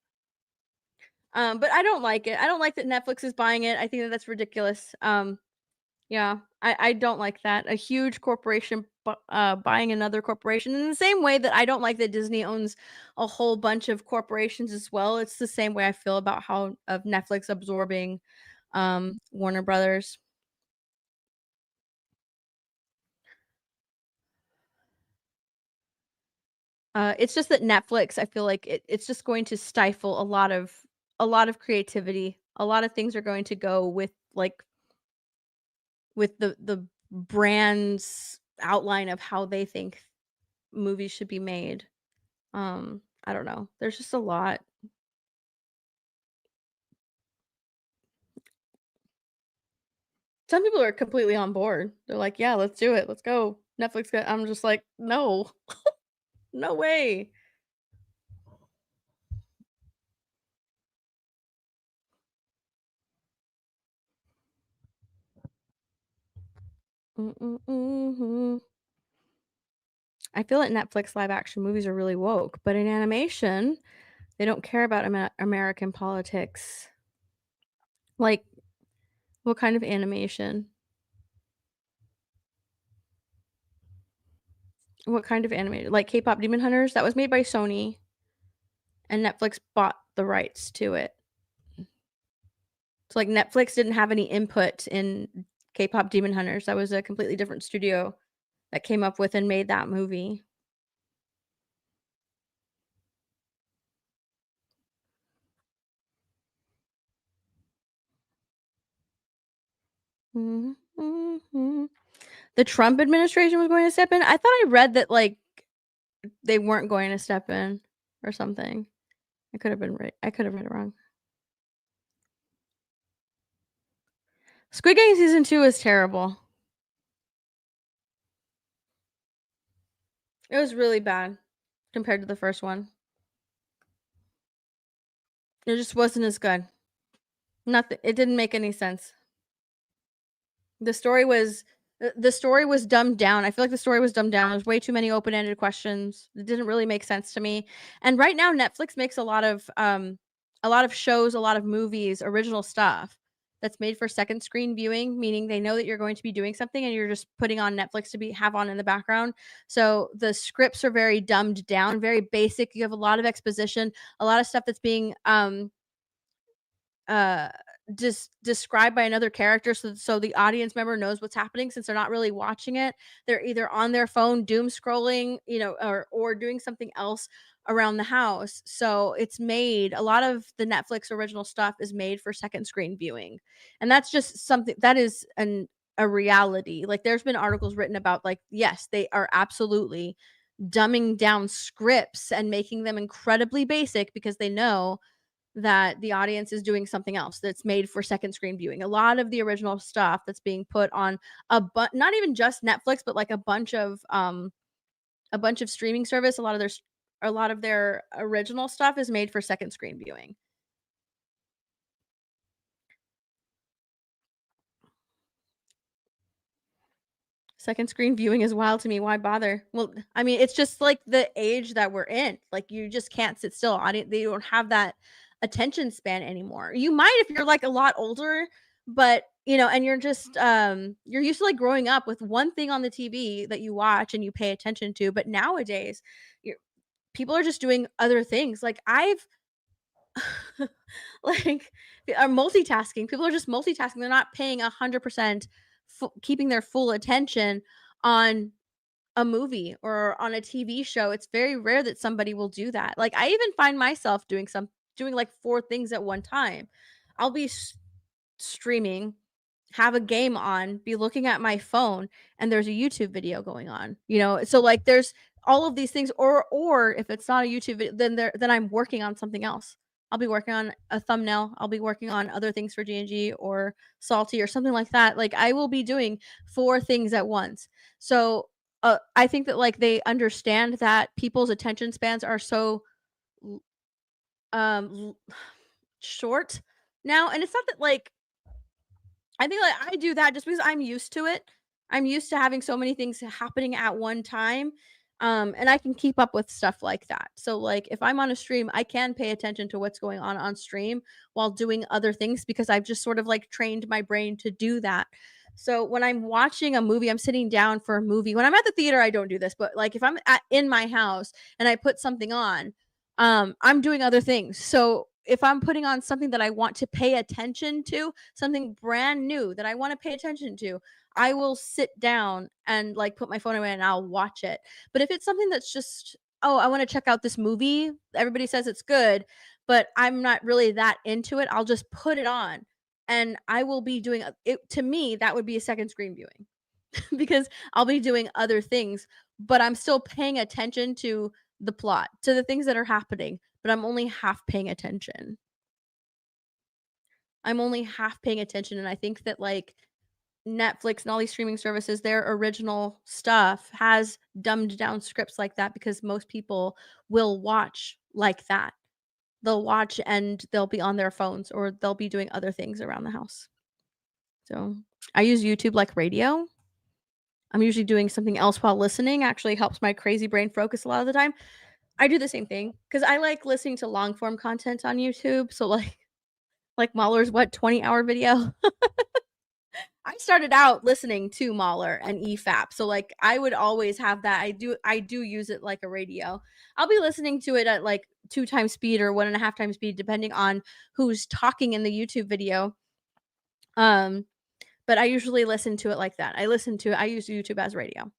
But I don't like it. I don't like that Netflix is buying it. I think that that's ridiculous. Yeah, I don't like that. A huge corporation buying another corporation in the same way that I don't like that Disney owns a whole bunch of corporations as well. It's the same way I feel about how of Netflix absorbing Warner Brothers. It's just that Netflix, I feel like it's just going to stifle a lot of creativity. A lot of things are going to go with the brand's outline of how they think movies should be made. I don't know. There's just a lot. Some people are completely on board. They're like, "Yeah, let's do it. Let's go." Netflix I'm just like, "No. No way." Mhm. I feel like Netflix live action movies are really woke, but in animation, they don't care about American politics. Like, what kind of animation? What kind of animated? Like K-pop Demon Hunters? That was made by Sony, and Netflix bought the rights to it. So, like, Netflix didn't have any input in K-pop Demon Hunters. That was a completely different studio that came up with and made that movie. Mhm, mhm. The Trump administration was going to step in? I thought I read that, like, they weren't going to step in or something. I could have read it wrong. Squid Game season 2 is terrible. It was really bad compared to the first one. It just wasn't as good. Nothing it didn't make any sense. The story was the story was dumbed down. I feel like the story was dumbed down. There's way too many open-ended questions. It didn't really make sense to me. And right now Netflix makes a lot of shows, a lot of movies, original stuff that's made for second screen viewing, meaning they know that you're going to be doing something and you're just putting on Netflix to be have on in the background. So the scripts are very dumbed down, very basic. You have a lot of exposition, a lot of stuff that's being uh just described by another character so the audience member knows what's happening since they're not really watching it. They're either on their phone doom scrolling, or doing something else around the house. So it's made a lot of the Netflix original stuff is made for second screen viewing. And that's just something that is a reality. Like there's been articles written about like yes, they are absolutely dumbing down scripts and making them incredibly basic because they know that the audience is doing something else that's made for second screen viewing. A lot of the original stuff that's being put on not even just Netflix, but like a bunch of streaming service, a lot of their original stuff is made for second screen viewing. Second screen viewing is wild to me. Why bother? Well, I mean, it's just like the age that we're in. Like you just can't sit still. They don't have that attention span anymore. You might if you're like a lot older, but and you're just you're used to like growing up with one thing on the TV that you watch and you pay attention to. But nowadays, you're, people are just doing other things. Like I've like are multitasking. People are just multitasking. They're not paying 100% keeping their full attention on a movie or on a TV show. It's very rare that somebody will do that. Like I even find myself doing like four things at one time. I'll be streaming, have a game on, be looking at my phone, and there's a YouTube video going on. So like there's all of these things, or if it's not a YouTube video, then I'm working on something else. I'll be working on a thumbnail. I'll be working on other things for G&G or Salty or something like that. Like I will be doing four things at once. So I think that like they understand that people's attention spans are so um short now, and it's not that like I think like I do that just because I'm used to it. I'm used to having so many things happening at one time. And I can keep up with stuff like that. So like if I'm on a stream, I can pay attention to what's going on stream while doing other things because I've just sort of like trained my brain to do that. So when I'm watching a movie, I'm sitting down for a movie. When I'm at the theater, I don't do this, but like if I'm in my house and I put something on, I'm doing other things. So if I'm putting on something that I want to pay attention to, something brand new that I want to pay attention to, I will sit down and like put my phone away and I'll watch it. But if it's something that's just, oh, I want to check out this movie, everybody says it's good, but I'm not really that into it, I'll just put it on and I will be doing it. To me, that would be a second screen viewing because I'll be doing other things, but I'm still paying attention to the plot, to the things that are happening, but I'm only half paying attention. I'm only half paying attention. And I think that like Netflix and all these streaming services, their original stuff has dumbed down scripts like that because most people will watch like that. They'll watch and they'll be on their phones or they'll be doing other things around the house. So I use YouTube like radio. I'm usually doing something else while listening, actually helps my crazy brain focus a lot of the time. I do the same thing because I like listening to long form content on YouTube. So like Mahler's 20-hour video. I started out listening to Mahler and EFAP. So like I would always have that. I do use it like a radio. I'll be listening to it at like 2 times speed or 1.5 times speed, depending on who's talking in the YouTube video. But I usually listen to it like that. I use YouTube as radio.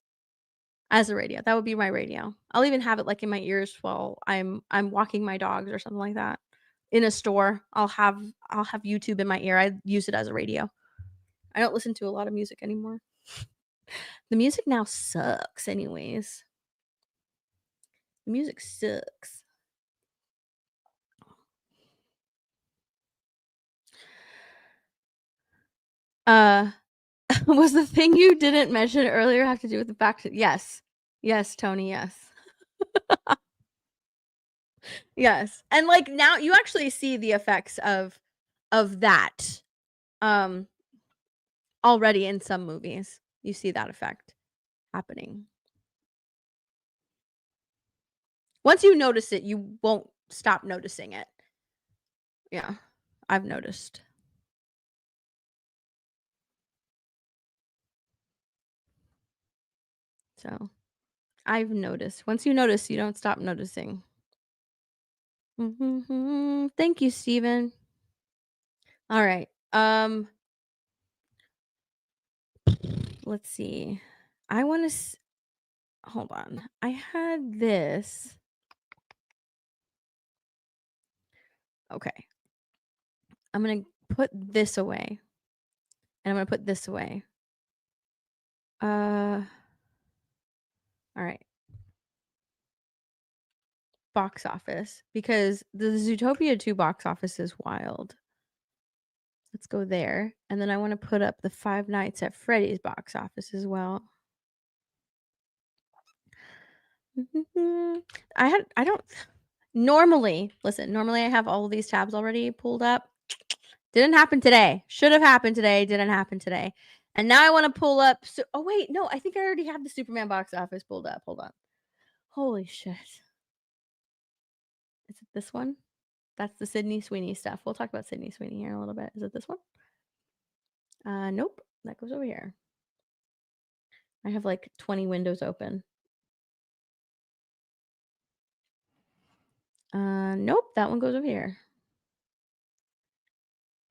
As a radio. That would be my radio. I'll even have it like in my ears while I'm walking my dogs or something like that. In a store, I'll have YouTube in my ear. I use it as a radio. I don't listen to a lot of music anymore. The music now sucks anyways. The music sucks. Was the thing you didn't mention earlier have to do with the back to yes. Yes, Tony, yes. Yes. And like now you actually see the effects of that already in some movies. You see that effect happening. Once you notice it, you won't stop noticing it. Yeah. I've noticed. So, I've noticed. Once you notice, you don't stop noticing. Thank you, Steven. All right. Let's see. I want to hold on. I had this. Okay. I'm going to put this away. And I'm going to put this away. All right. Box office, because the Zootopia 2 box office is wild. Let's go there. And then I want to put up the Five Nights at Freddy's box office as well. Normally I have all of these tabs already pulled up. Didn't happen today. Should have happened today. Didn't happen today. And now I want to pull up. Oh, wait. No, I think I already have the Superman box office pulled up. Hold on. Holy shit. Is it this one? That's the Sydney Sweeney stuff. We'll talk about Sydney Sweeney here in a little bit. Is it this one? Nope. That goes over here. I have like 20 windows open. Nope. That one goes over here.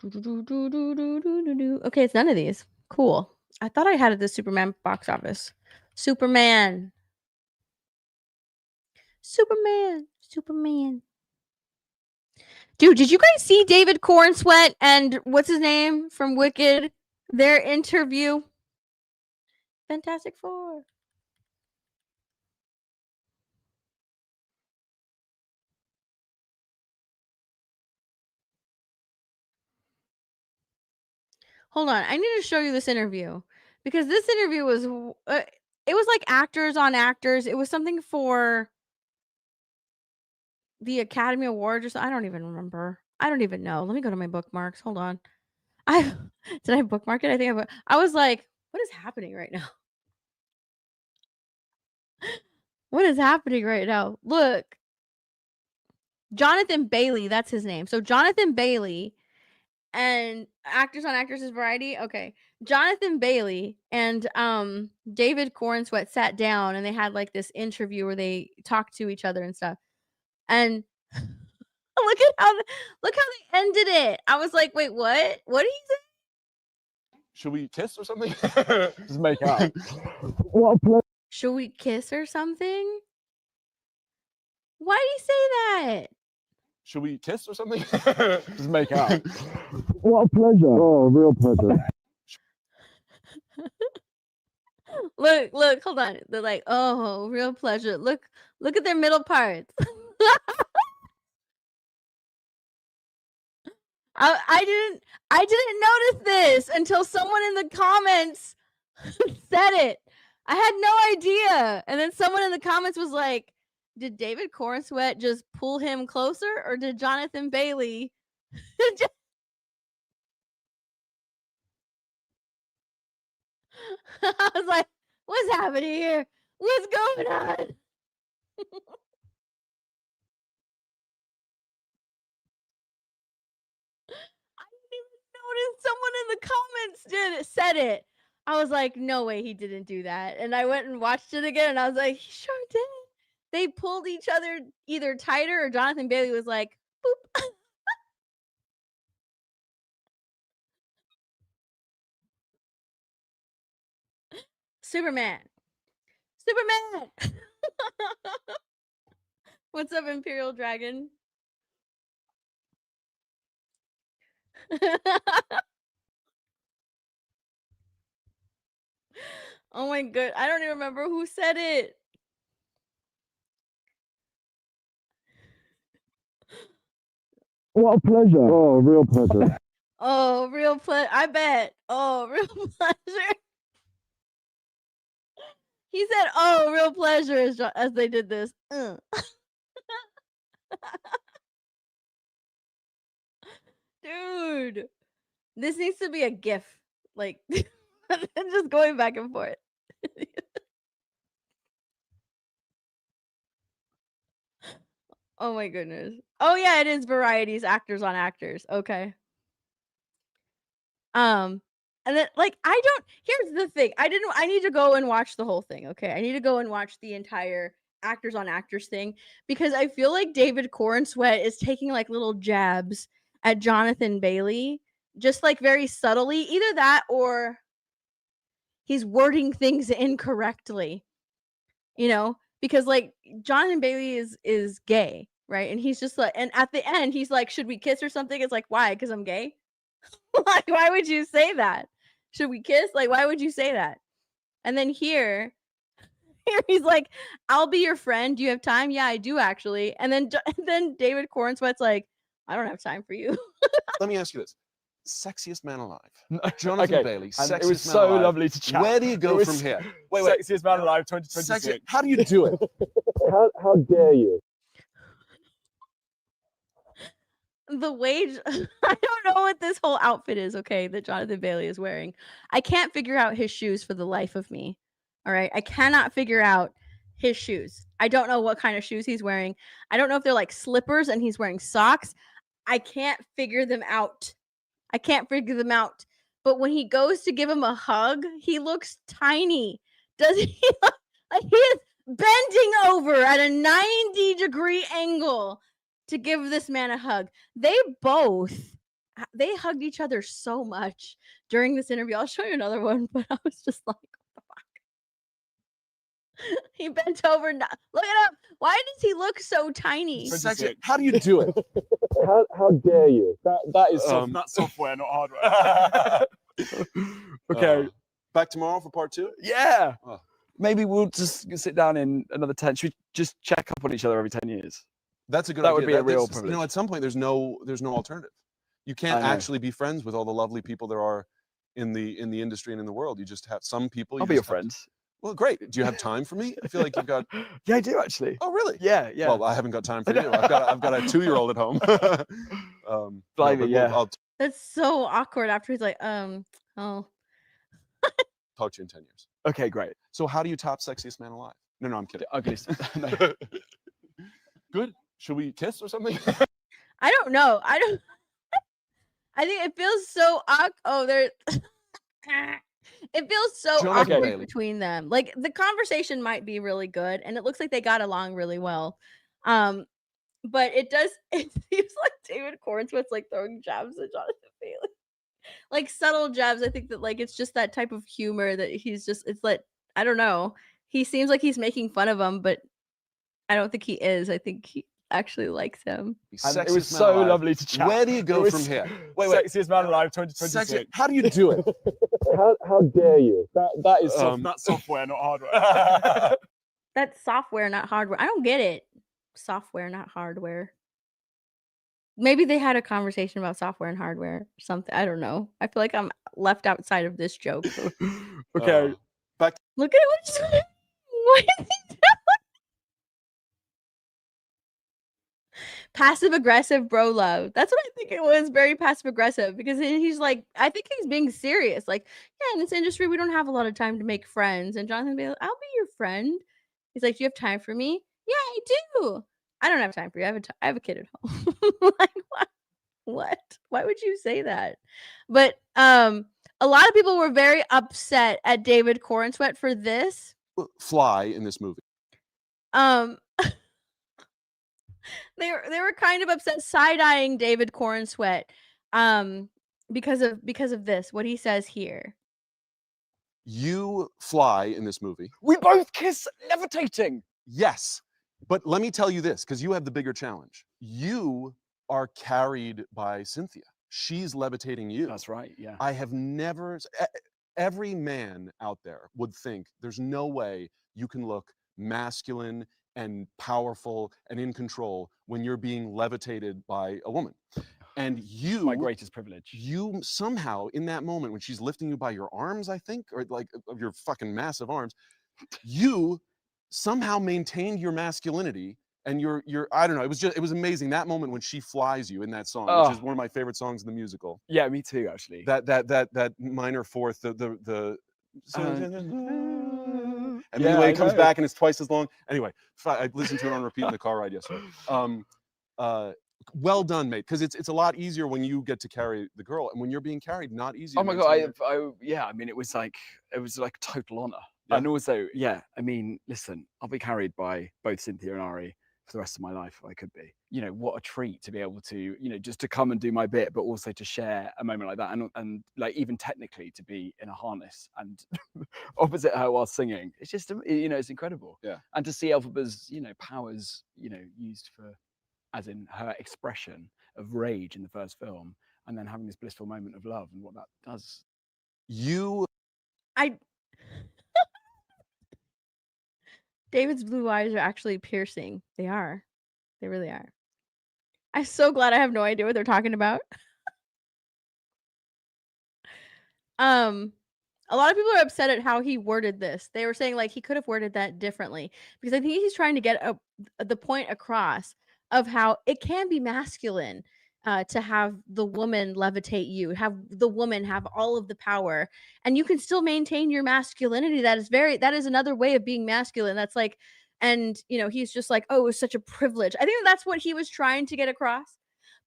Okay, it's none of these. Cool. I thought I had the Superman box office. Superman. Dude, did you guys see David Cornsweet and what's his name from Wicked? Their interview? Fantastic Four. Hold on. I need to show you this interview because this interview was it was like actors on actors. It was something for the Academy Awards or something. I don't even remember. I don't even know. Let me go to my bookmarks. Hold on. Did I bookmark it? I think I was like, what is happening right now? What is happening right now? Look. Jonathan Bailey, that's his name. So Jonathan Bailey and Actors on Actors Variety. Okay. Jonathan Bailey and David Corenswet sat down and they had like this interview where they talked to each other and stuff. And look how they ended it. I was like, wait, what? What did he say? Should we kiss or something? Just make out. Should we kiss or something? Why did he say that? Should we kiss or something? Just make out. What a pleasure. Oh, real pleasure. Look, hold on. They're like, oh, real pleasure. Look at their middle parts. I didn't notice this until someone in the comments said it. I had no idea. And then someone in the comments was like, did David Corenswet just pull him closer or did Jonathan Bailey I was like, what's happening here? What's going on? I didn't even notice someone in the comments said it. I was like, no way he didn't do that. And I went and watched it again and I was like, he sure did. They pulled each other either tighter or Jonathan Bailey was like, boop. Superman. What's up, Imperial Dragon? Oh my god, I don't even remember who said it. What a pleasure. Oh, real pleasure. Oh, real pleasure. I bet. Oh, real pleasure. He said, "Oh, real pleasure," as they did this. Dude, this needs to be a GIF. Like, just going back and forth. Oh my goodness. Oh yeah, it is Varieties, Actors on Actors. Okay. And then like here's the thing. I need to go and watch the whole thing, okay? I need to go and watch the entire Actors on Actors thing because I feel like David Corenswet is taking like little jabs at Jonathan Bailey, just like very subtly. Either that or he's wording things incorrectly. You know? Because like Jonathan Bailey is gay, right? And he's just like, and at the end he's like, should we kiss or something? It's like, why? Because I'm gay. Like, why would you say that? Should we kiss? Like, why would you say that? And then here he's like, I'll be your friend. Do you have time? Yeah, I do actually. And then David Corenswet's like, I don't have time for you. Let me ask you this. Sexiest man alive. Jonathan Bailey, And sexiest it was man so alive. lovely to chat. Where do you It go was from here? Wait. Sexiest man alive 2026. How do you do it? How dare you? The wage I don't know what this whole outfit is, okay, that Jonathan Bailey is wearing. I can't figure out his shoes for the life of me. All right. I cannot figure out his shoes. I don't know what kind of shoes he's wearing. I don't know if they're like slippers and he's wearing socks. I can't figure them out. But when he goes to give him a hug, he looks tiny. Does he look like he is bending over at a 90-degree angle to give this man a hug? They hugged each other so much during this interview. I'll show you another one, but I was just like, what the fuck? He bent over. Look it up. Why does he look so tiny? How do you do it? How dare you? That is that's software, not hardware. Okay. Back tomorrow for part 2? Yeah. Oh. Maybe we'll just sit down in another 10. Should we just check up on each other every 10 years? That's a good That idea. would be a real That's- privilege. at some point there's no alternative. You can't I know. actually be friends with all the lovely people there are in the industry and in the world. You just have some people. I'll be your friend. Well, great. Do you have time for me? I feel like you've got. Yeah, I do actually. Oh, really? Yeah, yeah. Well, I haven't got time for you. I've got a 2-year-old at home. No, Blimey, but yeah. I'll That's so awkward after he's like, oh. talk to you in 10 years. Okay, great. So how do you top Sexiest Man Alive? No, I'm kidding. The ugliest. No. Good. Should we kiss or something? I don't know. I think it feels so awkward. Oh, there. It feels so Jonathan awkward Bailey. between them. Like the conversation might be really good, and it looks like they got along really well. But it seems like David Cornswith's like throwing jabs at Jonathan Bailey. Like subtle jabs. I think that like it's just that type of humor that it's like, I don't know. He seems like he's making fun of him, but I don't think he is. I think he actually likes him. And it Sexiest was Man so Alive. lovely to chat. Where do you go It was from here? Wait. Sexiest Man Alive 2026. How do you do it? How dare you? That is That's software, not hardware. That's software, not hardware. I don't get it. Software, not hardware. Maybe they had a conversation about software and hardware or something. I don't know. I feel like I'm left outside of this joke. Okay. Look at what he's doing. What is he doing? Passive aggressive bro love. That's what I think it was. Very passive aggressive because he's like, I think he's being serious. Like, yeah, in this industry, we don't have a lot of time to make friends. And Jonathan Bailey, I'll be your friend. He's like, do you have time for me? Yeah, I do. I don't have time for you. I have a kid at home. Like, what? Why would you say that? But a lot of people were very upset at David Cornsweet for this. Fly in this movie. They were kind of upset, side-eyeing David Cornsweet because of this, what he says here. You fly in this movie. We both kiss levitating. Yes. But let me tell you this, because you have the bigger challenge. You are carried by Cynthia. She's levitating you. That's right, yeah. I have never, every man out there would think there's no way you can look masculine and powerful and in control when you're being levitated by a woman. And you, My greatest privilege. you somehow in that moment when she's lifting you by your arms, I think, or like of your fucking massive arms, you somehow maintained your masculinity and your I don't know, it was amazing that moment when she flies you in that song, which is one of my favorite songs in the musical. Yeah, me too, actually. That minor fourth, the and Yeah, the way I it comes know. back and it's twice as long. Anyway, I listened to it on repeat in the car ride yesterday. Well done, mate, because it's a lot easier when you get to carry the girl, and when you're being carried, not easy. Oh my god, yeah, I mean it was like total honor. Yeah. And also, yeah, I mean, listen, I'll be carried by both Cynthia and Ari for the rest of my life if I could be. You know, what a treat to be able to, you know, just to come and do my bit, but also to share a moment like that, and like even technically to be in a harness and opposite her while singing. It's just, you know, it's incredible. Yeah. And to see Elphaba's, you know, powers, you know, used for, as in her expression of rage in the first film, and then having this blissful moment of love and what that does. David's blue eyes are actually piercing. They are. They really are. I'm so glad I have no idea what they're talking about. A lot of people are upset at how he worded this. They were saying like he could have worded that differently because I think he's trying to get the point across of how it can be masculine to have the woman levitate you, have the woman have all of the power, and you can still maintain your masculinity. That is another way of being masculine. That's like, and you know, he's just like, oh, it was such a privilege. I think that's what he was trying to get across,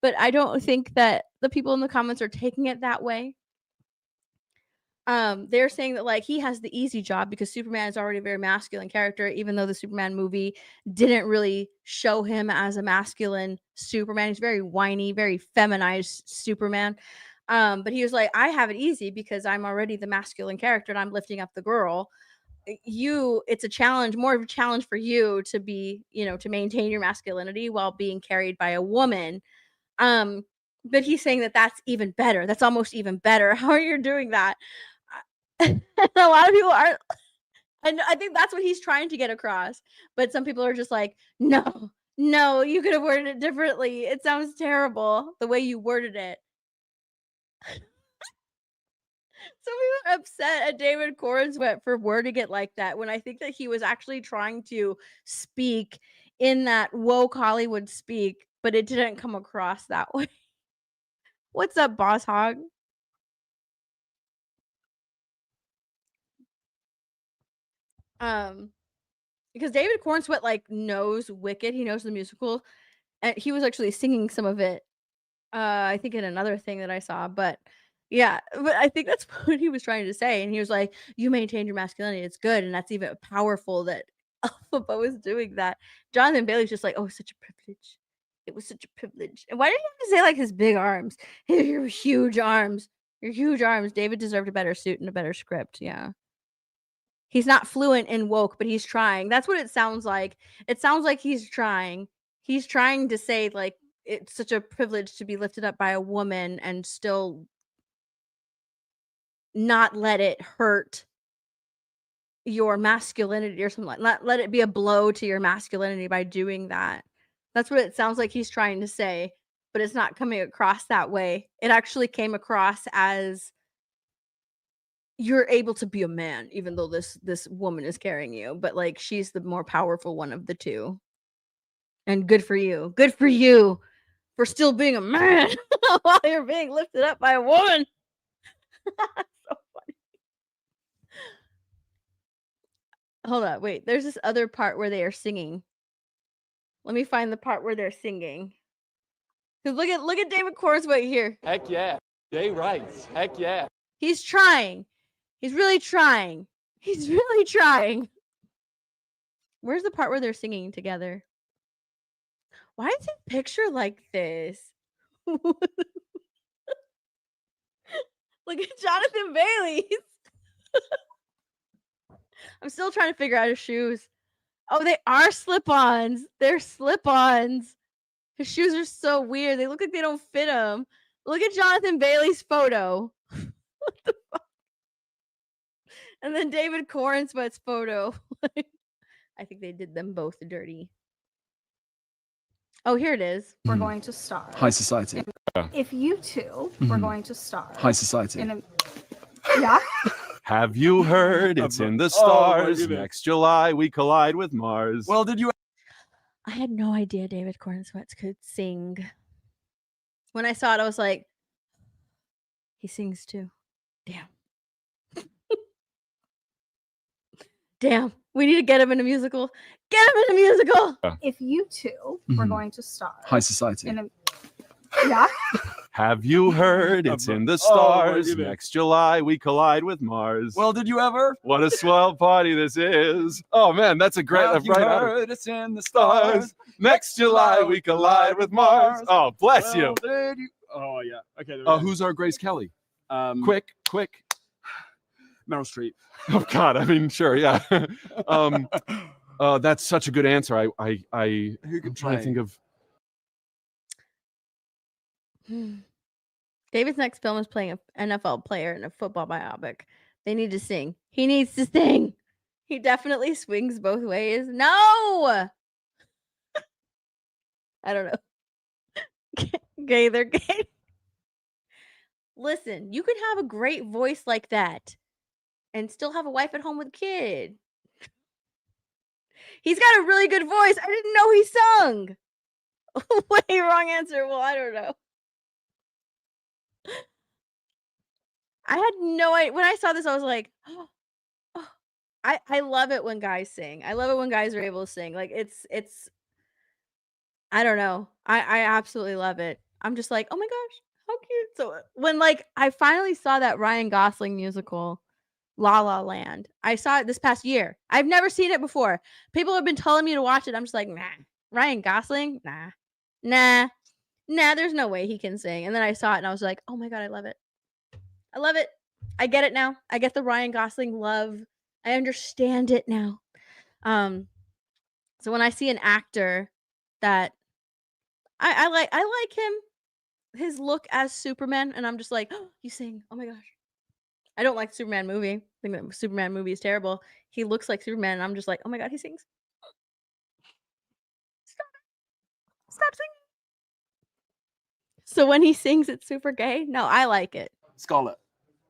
but I don't think that the people in the comments are taking it that way. They're saying that like he has the easy job because Superman is already a very masculine character, even though the Superman movie didn't really show him as a masculine Superman. He's very whiny, very feminized Superman. But he was like, I have it easy because I'm already the masculine character and I'm lifting up the girl. It's a challenge, more of a challenge for you to be, you know, to maintain your masculinity while being carried by a woman. But he's saying that that's even better. That's almost even better. How are you doing that? And a lot of people are, and I think that's what he's trying to get across. But some people are just like, no, you could have worded it differently. It sounds terrible the way you worded it. So we were upset at David Cornswet for wording it like that when I think that he was actually trying to speak in that woke Hollywood speak, but it didn't come across that way. What's up, Boss Hog? Because David Cornswet like knows Wicked, he knows the musical, and he was actually singing some of it. I think in another thing that I saw, but yeah, but I think that's what he was trying to say, and he was like, "You maintained your masculinity. It's good, and that's even powerful that Alphaba was doing that." Jonathan Bailey's just like, "Oh, such a privilege. It was such a privilege." And why did you have to say like his big arms? Your huge arms. Your huge arms. David deserved a better suit and a better script. Yeah. He's not fluent in woke, but he's trying. That's what it sounds like. It sounds like he's trying. He's trying to say like it's such a privilege to be lifted up by a woman and still not let it hurt your masculinity or something like not let it be a blow to your masculinity by doing that. That's what it sounds like he's trying to say, but it's not coming across that way. It actually came across as you're able to be a man even though this woman is carrying you, but like she's the more powerful one of the two. And good for you. Good for you for still being a man while you're being lifted up by a woman. So funny. Hold up, wait. There's this other part where they are singing. Let me find the part where they're singing. Cause look at David Cornswet here. Heck yeah. Jay Rice. Heck yeah. He's trying. He's really trying. He's really trying. Where's the part where they're singing together? Why is it pictured like this? Look at Jonathan Bailey's. I'm still trying to figure out his shoes. Oh, they are slip-ons. They're slip-ons. His shoes are so weird. They look like they don't fit him. Look at Jonathan Bailey's photo. What the fuck? And then David Cornswet's photo. I think they did them both dirty. Oh, here it is. We're going to star. High society. If you 2 were going to star. High society. In a, yeah. Have you heard? It's in the stars. Next July we collide with Mars. Well, did you? I had no idea David Cornswet could sing. When I saw it, I was like, he sings too. Damn. Damn. We need to get him in a musical. Get him in a musical. If you 2 were going to star. High society. In a, yeah. Have you heard? It's in the stars. Next July we collide with Mars. Well, did you ever? What a swell party this is. Oh man, that's a great Have you right out of heard? It's in the stars. stars. Next July we collide with Mars. Oh, bless you. Well, did you? Oh yeah. Okay. there we go. Who's our Grace Kelly? Quick. Quick. Meryl Streep. Oh God, I mean, sure, yeah. That's such a good answer. Who I'm could trying to play? think of. David's next film is playing an NFL player in a football biopic. They need to sing. He needs to sing. He definitely swings both ways. No! I don't know. Gay, they're gay. Listen, you can have a great voice like that and still have a wife at home with a kid. He's got a really good voice. I didn't know he sung. Wait, wrong answer. Well, I don't know. I had no idea. When I saw this, I was like, oh. I love it when guys sing. I love it when guys are able to sing. Like it's I don't know. I absolutely love it. I'm just like, oh my gosh, how cute. So when like I finally saw that Ryan Gosling musical, La La Land, I saw it this past year. I've never seen it before. People have been telling me to watch it. I'm just like, nah. Ryan Gosling? Nah. There's no way he can sing. And then I saw it and I was like, oh my God, I love it. I love it. I get it now. I get the Ryan Gosling love. I understand it now. So when I see an actor that I like him, his look as Superman, and I'm just like, oh, you sing. Oh my gosh. I don't like the Superman movie. I think that Superman movie is terrible. He looks like Superman, and I'm just like, oh my God, he sings. Stop singing. So when he sings, it's super gay. No, I like it. Scarlett.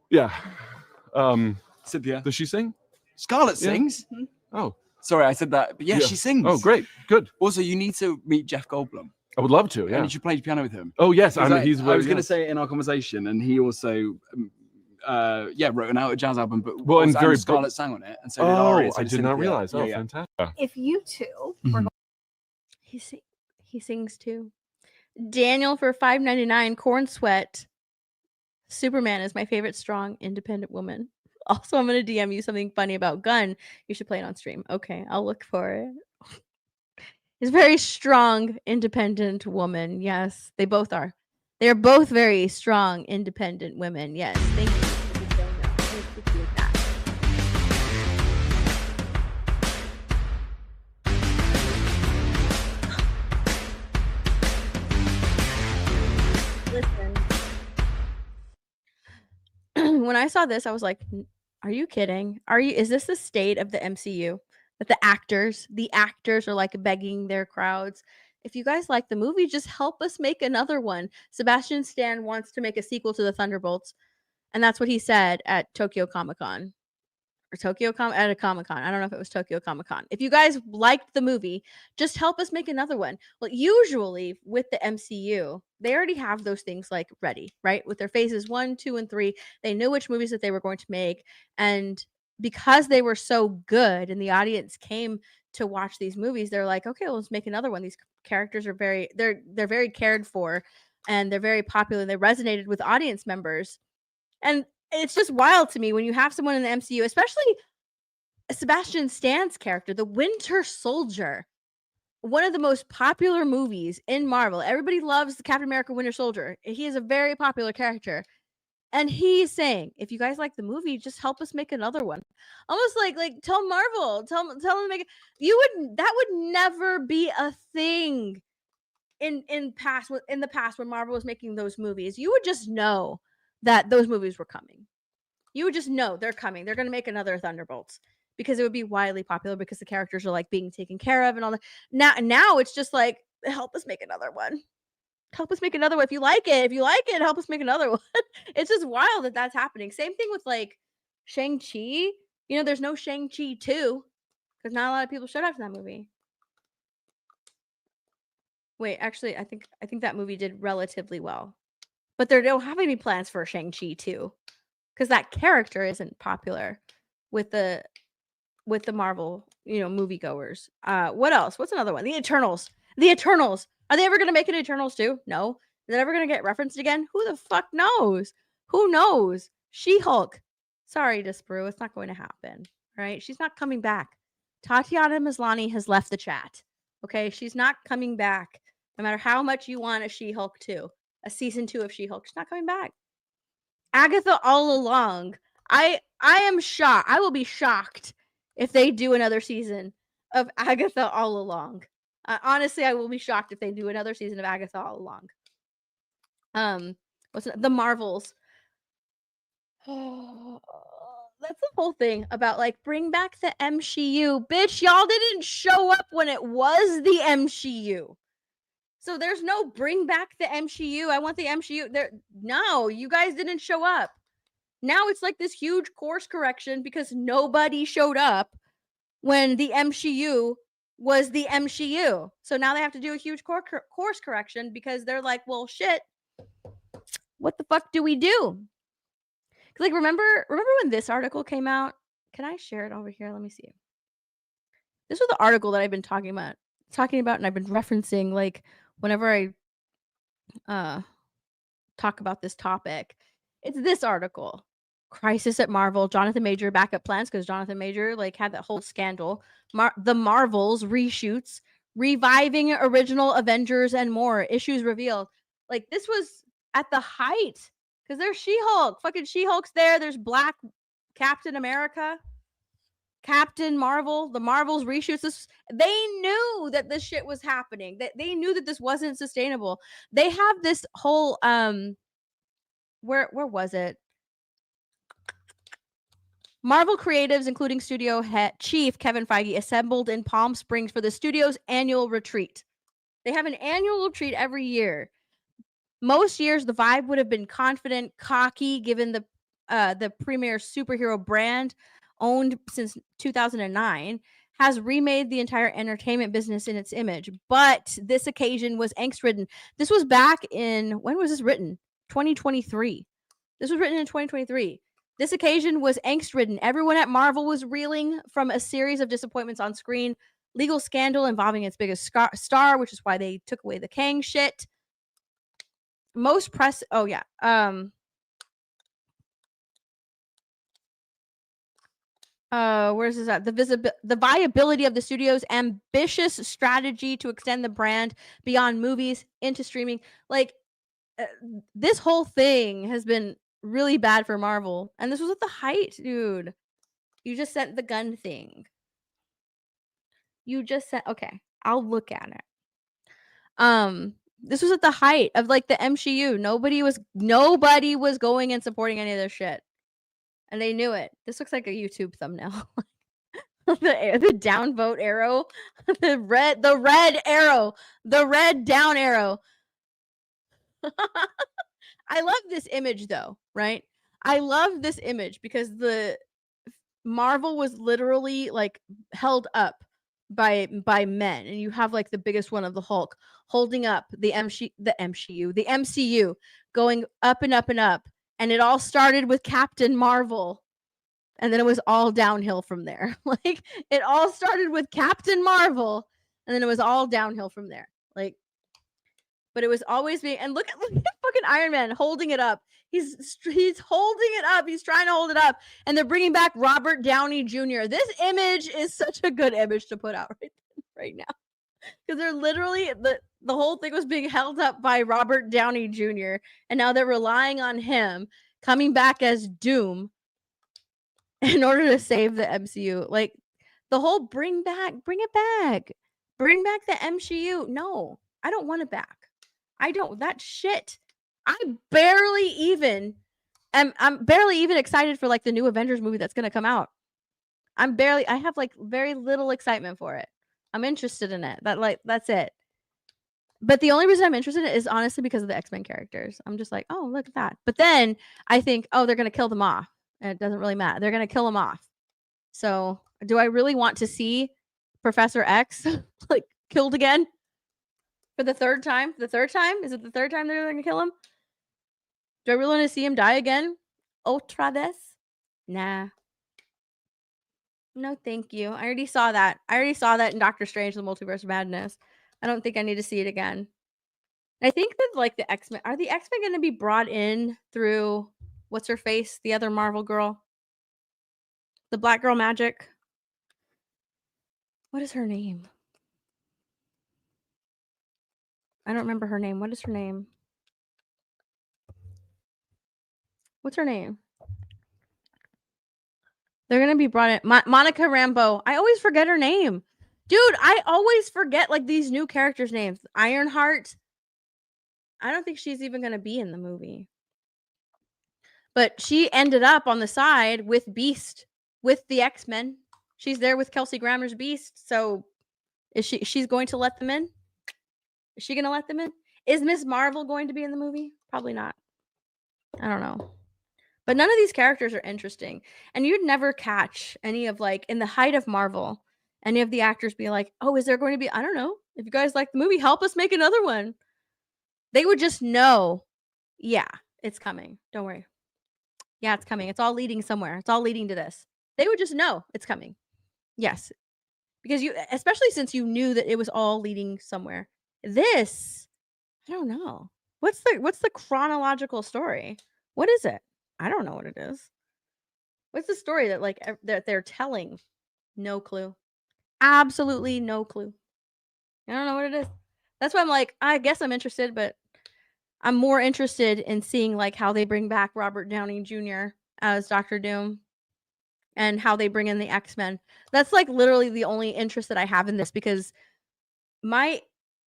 Yeah. Cynthia. Does she sing? Scarlett Yeah. sings. Oh. Sorry, I said that. But yeah, she sings. Oh, great. Good. Also, you need to meet Jeff Goldblum. I would love to. Yeah. And you should play piano with him. Oh yes, I 'Cause mean he's. I was going to yes. say it in our conversation, and he also, wrote an out a jazz album, but Well, and also- very Scarlett sang on it, and so did Ari. Oh, and so I did did not Cynthia. realize. Oh, Yeah, yeah. fantastic. If you two Mm-hmm. were He sings too. Daniel for $5.99. Corn Sweat. Superman is my favorite strong, independent woman. Also, I'm gonna DM you something funny about Gunn. You should play it on stream. Okay, I'll look for it. He's a very strong, independent woman. Yes, they both are. They're both very strong, independent women. Yes, thank you for the donut. I appreciate that. Listen. When I saw this, I was like, are you kidding? Is this the state of the MCU? That the actors are like begging their crowds. If you guys like the movie, just help us make another one. Sebastian Stan wants to make a sequel to the Thunderbolts. And that's what he said at Tokyo Comic-Con. At a Comic-Con. I don't know if it was Tokyo Comic-Con. If you guys liked the movie, just help us make another one. Well, usually with the MCU, they already have those things like ready, right? With their phases 1, 2, and 3, they knew which movies that they were going to make. And because they were so good and the audience came to watch these movies, they're like, okay, well, let's make another one. These characters are they're very cared for, and they're very popular. They resonated with audience members. And it's just wild to me when you have someone in the MCU, especially Sebastian Stan's character, the Winter Soldier, one of the most popular movies in Marvel. Everybody loves the Captain America Winter Soldier. He is a very popular character. And he's saying, if you guys like the movie, just help us make another one. Almost like tell Marvel, tell them to make it. That would never be a thing in the past when Marvel was making those movies. You would just know that those movies were coming. You would just know they're coming. They're going to make another Thunderbolts because it would be widely popular because the characters are like being taken care of and all that. Now it's just like, help us make another one. Help us make another one. If you like it, help us make another one. It's just wild that that's happening. Same thing with like Shang-Chi. There's no Shang-Chi 2 because not a lot of people showed up to that movie. Wait, actually, I think that movie did relatively well. But there don't have any plans for Shang-Chi 2 because that character isn't popular with the Marvel, moviegoers. What else? What's another one? The Eternals. Are they ever going to make an Eternals too? No. Is it ever going to get referenced again? Who the fuck knows? Who knows? She-Hulk. Sorry, Disparu. It's not going to happen. Right? She's not coming back. Tatiana Maslany has left the chat. Okay? She's not coming back. No matter how much you want a She-Hulk 2. A season 2 of She-Hulk. She's not coming back. Agatha all along. I am shocked. I will be shocked if they do another season of Agatha all along. Honestly, I will be shocked if they do another season of Agatha all along. The Marvels. Oh, that's the whole thing about like bring back the MCU. Bitch, y'all didn't show up when it was the MCU. So there's no bring back the MCU. I want the MCU. No, you guys didn't show up. Now it's like this huge course correction because nobody showed up when the MCU was the MCU. So now they have to do a huge course correction because they're like, well, shit, what the fuck do we do? Like, remember when this article came out? Can I share it over here? Let me see. This was the article that I've been talking about, and I've been referencing like whenever I talk about this topic. It's this article. Crisis at Marvel. Jonathan Major backup plans because Jonathan Major like had that whole scandal. The Marvels reshoots, reviving original Avengers and more. Issues revealed. Like this was at the height because there's She-Hulk. Fucking She-Hulk's there. There's Black Captain America, Captain Marvel. The Marvels reshoots. They knew that this shit was happening. That they knew that this wasn't sustainable. They have this whole where was it? Marvel creatives, including studio head chief Kevin Feige, assembled in Palm Springs for the studio's annual retreat. They have an annual retreat every year. Most years, the vibe would have been confident, cocky, given the the premier superhero brand owned since 2009, has remade the entire entertainment business in its image. But this occasion was angst-ridden. This was back in, when was this written? 2023. This was written in 2023. This occasion was angst-ridden. Everyone at Marvel was reeling from a series of disappointments on screen, legal scandal involving its biggest star, which is why they took away the Kang shit. Most press. Oh yeah. Where's this at? The viability of the studio's ambitious strategy to extend the brand beyond movies into streaming. Like, this whole thing has been really bad for Marvel, and this was at the height, dude. You just sent the gun thing. You just sent. Okay, I'll look at it. This was at the height of like the MCU. Nobody was going and supporting any of this shit. And they knew it. This looks like a YouTube thumbnail. the downvote arrow, the red arrow, the red down arrow. I love this image though, right? I love this image because the Marvel was literally like held up by men, and you have like the biggest one of the Hulk holding up the MCU going up and up and up. And it all started with Captain Marvel. And then it was all downhill from there. Like, it all started with Captain Marvel. And then it was all downhill from there. Like, but it was always being, and look at fucking Iron Man holding it up. He's holding it up. He's trying to hold it up. And they're bringing back Robert Downey Jr. This image is such a good image to put out right now. Because they're literally, the whole thing was being held up by Robert Downey Jr. And now they're relying on him coming back as Doom in order to save the MCU. Like, the whole bring it back. Bring back the MCU. No, I don't want it back. I don't. That shit. I'm barely even excited for like the new Avengers movie that's going to come out. I have like very little excitement for it. I'm interested in it. That's it. But the only reason I'm interested in it is honestly because of the X-Men characters. I'm just like, oh, look at that. But then I think, oh, they're going to kill them off. And it doesn't really matter. They're going to kill them off. So do I really want to see Professor X like killed again for the third time? The third time? Is it the third time they're going to kill him? Do I really want to see him die again? Otra vez? Nah. No, thank you. I already saw that. In Doctor Strange, The Multiverse of Madness. I don't think I need to see it again. I think that like the X-Men, are the X-Men going to be brought in through what's her face? The other Marvel girl. The Black Girl Magic. What is her name? I don't remember her name. What is her name? What's her name? They're going to be brought in. Monica Rambeau. I always forget her name. Dude, I always forget like these new characters' names. Ironheart. I don't think she's even going to be in the movie. But she ended up on the side with Beast, with the X-Men. She's there with Kelsey Grammer's Beast. So is she's going to let them in? Is she going to let them in? Is Ms. Marvel going to be in the movie? Probably not. I don't know. But none of these characters are interesting. And you'd never catch any of like, in the height of Marvel, any of the actors be like, oh, is there going to be, I don't know. If you guys like the movie, help us make another one. They would just know, yeah, it's coming. Don't worry. Yeah, it's coming. It's all leading somewhere. It's all leading to this. They would just know it's coming. Yes. Because especially since you knew that it was all leading somewhere. This, I don't know. What's the chronological story? What is it? I don't know what it is. What's the story that like that they're telling? No clue. Absolutely no clue. I don't know what it is. That's why I'm like, I guess I'm interested, but I'm more interested in seeing like how they bring back Robert Downey Jr. as Dr. Doom and how they bring in the X-Men. That's like literally the only interest that I have in this, because my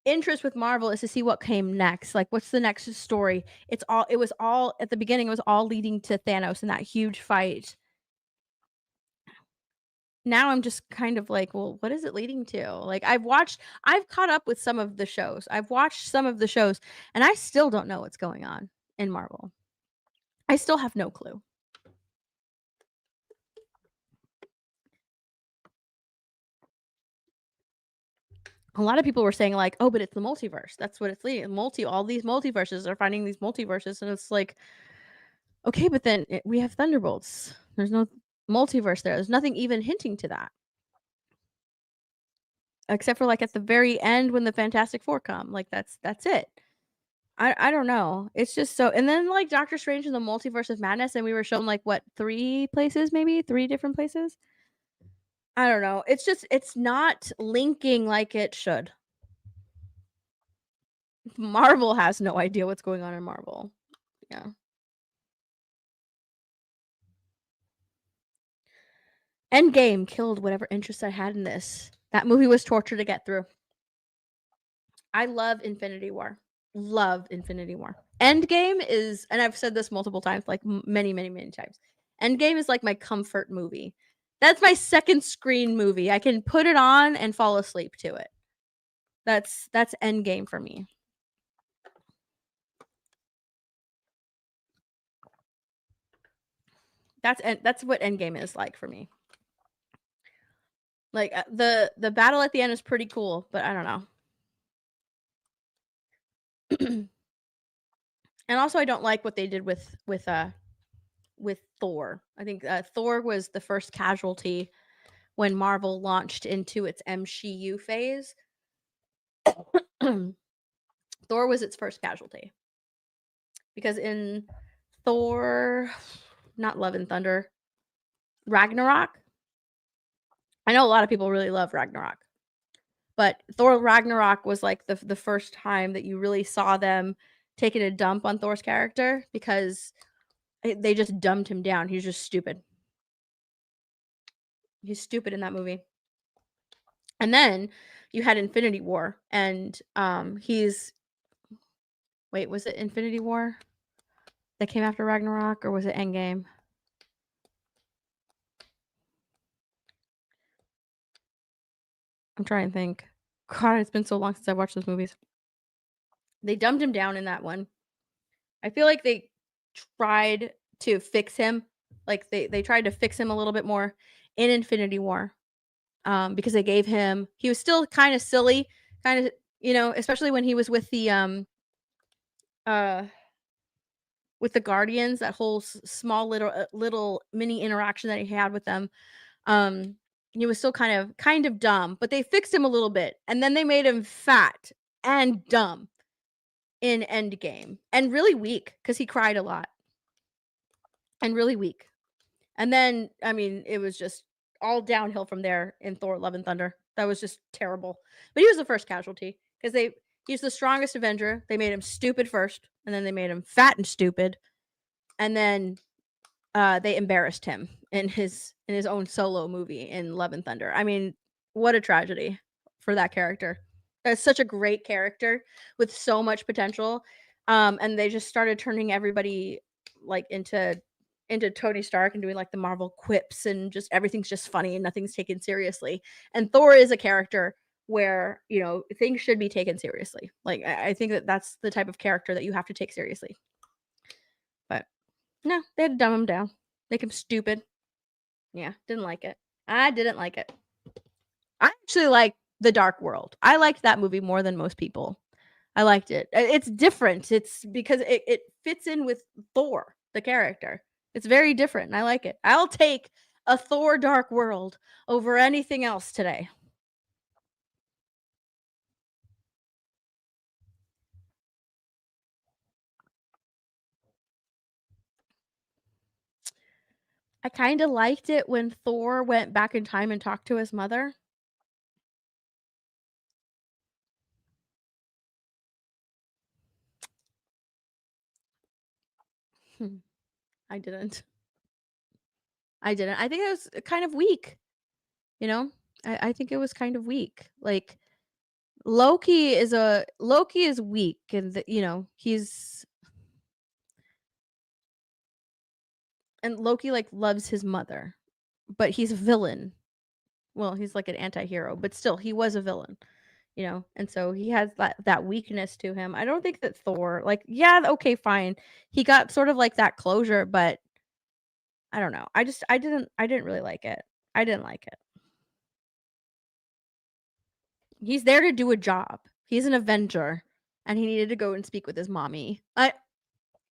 interest with Marvel is to see what came next. Like, what's the next story? It was all at the beginning, it was all leading to Thanos and that huge fight. Now I'm just kind of like, well, what is it leading to? Like, I've caught up with some of the shows. I've watched some of the shows, and I still don't know what's going on in Marvel. I still have no clue. a lot of people were saying like, oh, but it's the multiverse. That's what it's leading. All these multiverses are finding these multiverses, and it's like, okay, but then we have Thunderbolts. There's no multiverse there. There's nothing even hinting to that, except for like at the very end when the Fantastic Four come. Like that's it. I don't know. It's just so. And then like Doctor Strange in the Multiverse of Madness, and we were shown like what 3 places, maybe 3 different places. I don't know. It's just it's not linking like it should. Marvel has no idea what's going on in Marvel. Yeah. Endgame killed whatever interest I had in this. That movie was torture to get through. I love Infinity War. Love Infinity War. Endgame is, and I've said this multiple times, like many, many, many times. Endgame is like my comfort movie. That's my second screen movie. I can put it on and fall asleep to it. That's Endgame for me. That's what Endgame is like for me. Like the battle at the end is pretty cool, but I don't know. And also I don't like what they did with Thor. I think Thor was the first casualty when Marvel launched into its MCU phase. Thor was its first casualty. Because in Thor, not Love and Thunder, Ragnarok, I know a lot of people really love Ragnarok. But Thor Ragnarok was like the first time that you really saw them taking a dump on Thor's character, because they just dumbed him down. He's just stupid. He's stupid in that movie. And then you had Infinity War, and wait, was it Infinity War that came after Ragnarok, or was it Endgame? I'm trying to think. God, it's been so long since I watched those movies. They dumbed him down in that one. I feel like they tried to fix him. Like they tried to fix him a little bit more in Infinity War. Because they gave him, he was still kind of silly, kind of, especially when he was with the Guardians, that whole small little mini interaction that he had with them. He was still kind of dumb, but they fixed him a little bit, and then they made him fat and dumb in Endgame, and really weak because he cried a lot, and really weak. And then, I mean, it was just all downhill from there in Thor: Love and Thunder. That was just terrible. But he was the first casualty because he's the strongest Avenger. They made him stupid first, and then they made him fat and stupid, and then they embarrassed him in his own solo movie in Love and Thunder. I mean, what a tragedy for that character. That's such a great character with so much potential. And they just started turning everybody like into Tony Stark and doing like the Marvel quips, and just everything's just funny and nothing's taken seriously. And Thor is a character where, things should be taken seriously. Like I think that's the type of character that you have to take seriously. But no, they had to dumb him down, make him stupid. Yeah, didn't like it. I didn't like it. I actually like The Dark World. I liked that movie more than most people. I liked it. It's different. It's because it fits in with Thor, the character. It's very different, and I like it. I'll take a Thor Dark World over anything else today. I kind of liked it when Thor went back in time and talked to his mother. I didn't. I think it was kind of weak. I think it was kind of weak. Like Loki is weak, and and Loki like loves his mother, but he's a villain. Well, he's like an anti-hero, but still he was a villain, and so he has that weakness to him. I don't think that Thor, like, yeah, okay, fine. He got sort of like that closure, but I don't know. I didn't really like it. I didn't like it. He's there to do a job. He's an Avenger, and he needed to go and speak with his mommy. I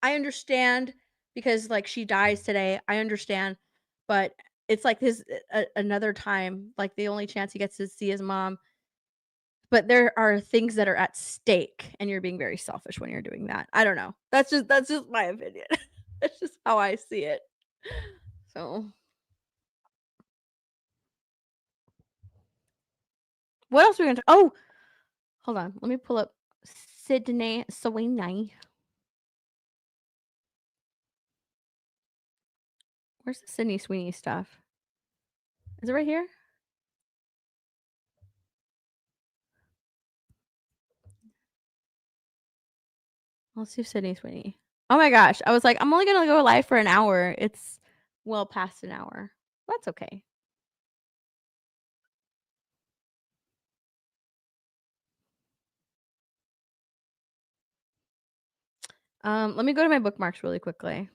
understand because like she dies today. I understand, but it's like this another time. Like the only chance he gets to see his mom. But there are things that are at stake, and you're being very selfish when you're doing that. I don't know. That's just my opinion. That's just how I see it. So, what else are we gonna? Oh, hold on. Let me pull up Sydney Sweeney. Where's the Sydney Sweeney stuff? Is it right here? Let's do Sydney Sweeney. Oh my gosh. I was like, I'm only going to go live for an hour. It's well past an hour. That's okay. Let me go to my bookmarks really quickly.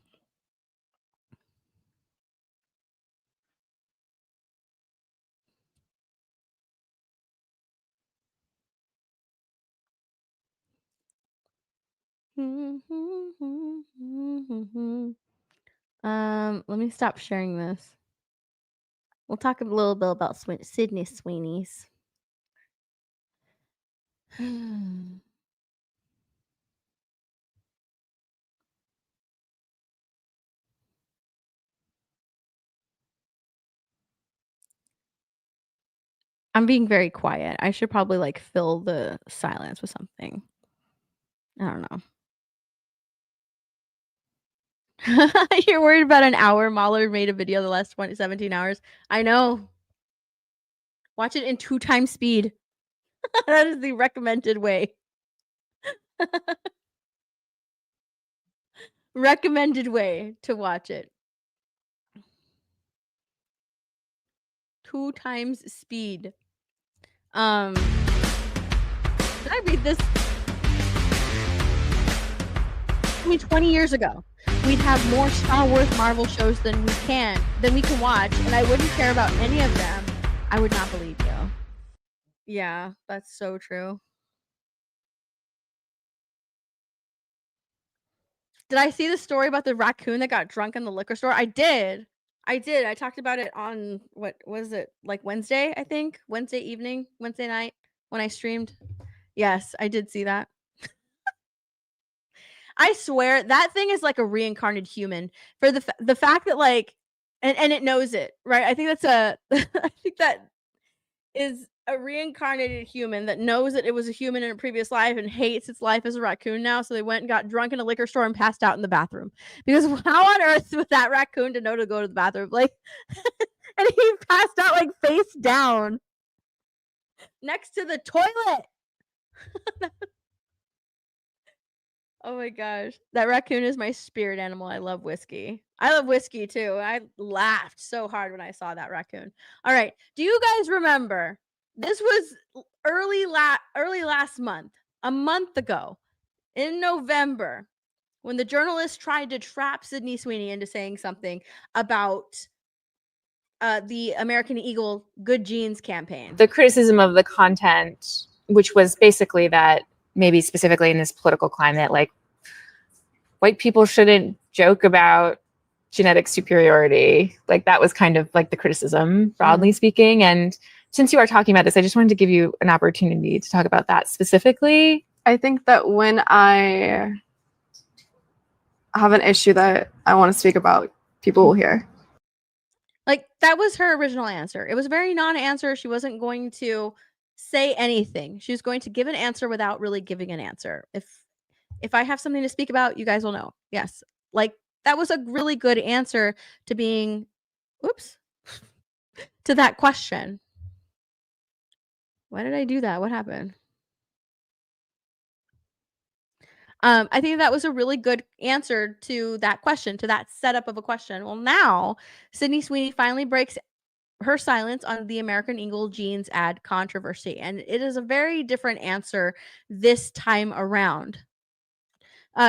Let me stop sharing this. We'll talk a little bit about Sydney Sweeney's. I'm being very quiet. I should probably like fill the silence with something. I don't know. You're worried about an hour. Mahler made a video the last 17 hours. I know. Watch it in 2 times speed. That is the recommended way. Recommended way to watch it. 2 times speed. Did I read this? 20 years ago, we'd have more Star Wars Marvel shows than we can watch, and I wouldn't care about any of them. I would not believe you. Yeah, that's so true. Did I see the story about the raccoon that got drunk in the liquor store? I did. I talked about it on what was it, like Wednesday, I think? Wednesday evening, Wednesday night when I streamed. Yes, I did see that. I swear that thing is like a reincarnated human for the fact that like and it knows it, right? I think that's I think that is a reincarnated human that knows that it was a human in a previous life and hates its life as a raccoon now. So they went and got drunk in a liquor store and passed out in the bathroom. Because how on earth was that raccoon to know to go to the bathroom? Like, and he passed out like face down next to the toilet. Oh my gosh. That raccoon is my spirit animal. I love whiskey. I love whiskey too. I laughed so hard when I saw that raccoon. All right. Do you guys remember? This was early last month, a month ago, in November, when the journalist tried to trap Sydney Sweeney into saying something about the American Eagle Good Genes campaign. The criticism of the content, which was basically that maybe specifically in this political climate, like white people shouldn't joke about genetic superiority. Like that was kind of like the criticism, broadly speaking. And since you are talking about this, I just wanted to give you an opportunity to talk about that specifically. I think that when I have an issue that I want to speak about, people will hear. Like that was her original answer. It was a very non-answer. She wasn't going to say anything. She was going to give an answer without really giving an answer. If I have something to speak about, you guys will know. Yes. Like that was a really good answer to being to that question. Why did I do that? What happened? I think that was a really good answer to that question, to that setup of a question. Well, now Sydney Sweeney finally breaks her silence on the American Eagle Genes ad controversy, and it is a very different answer this time around.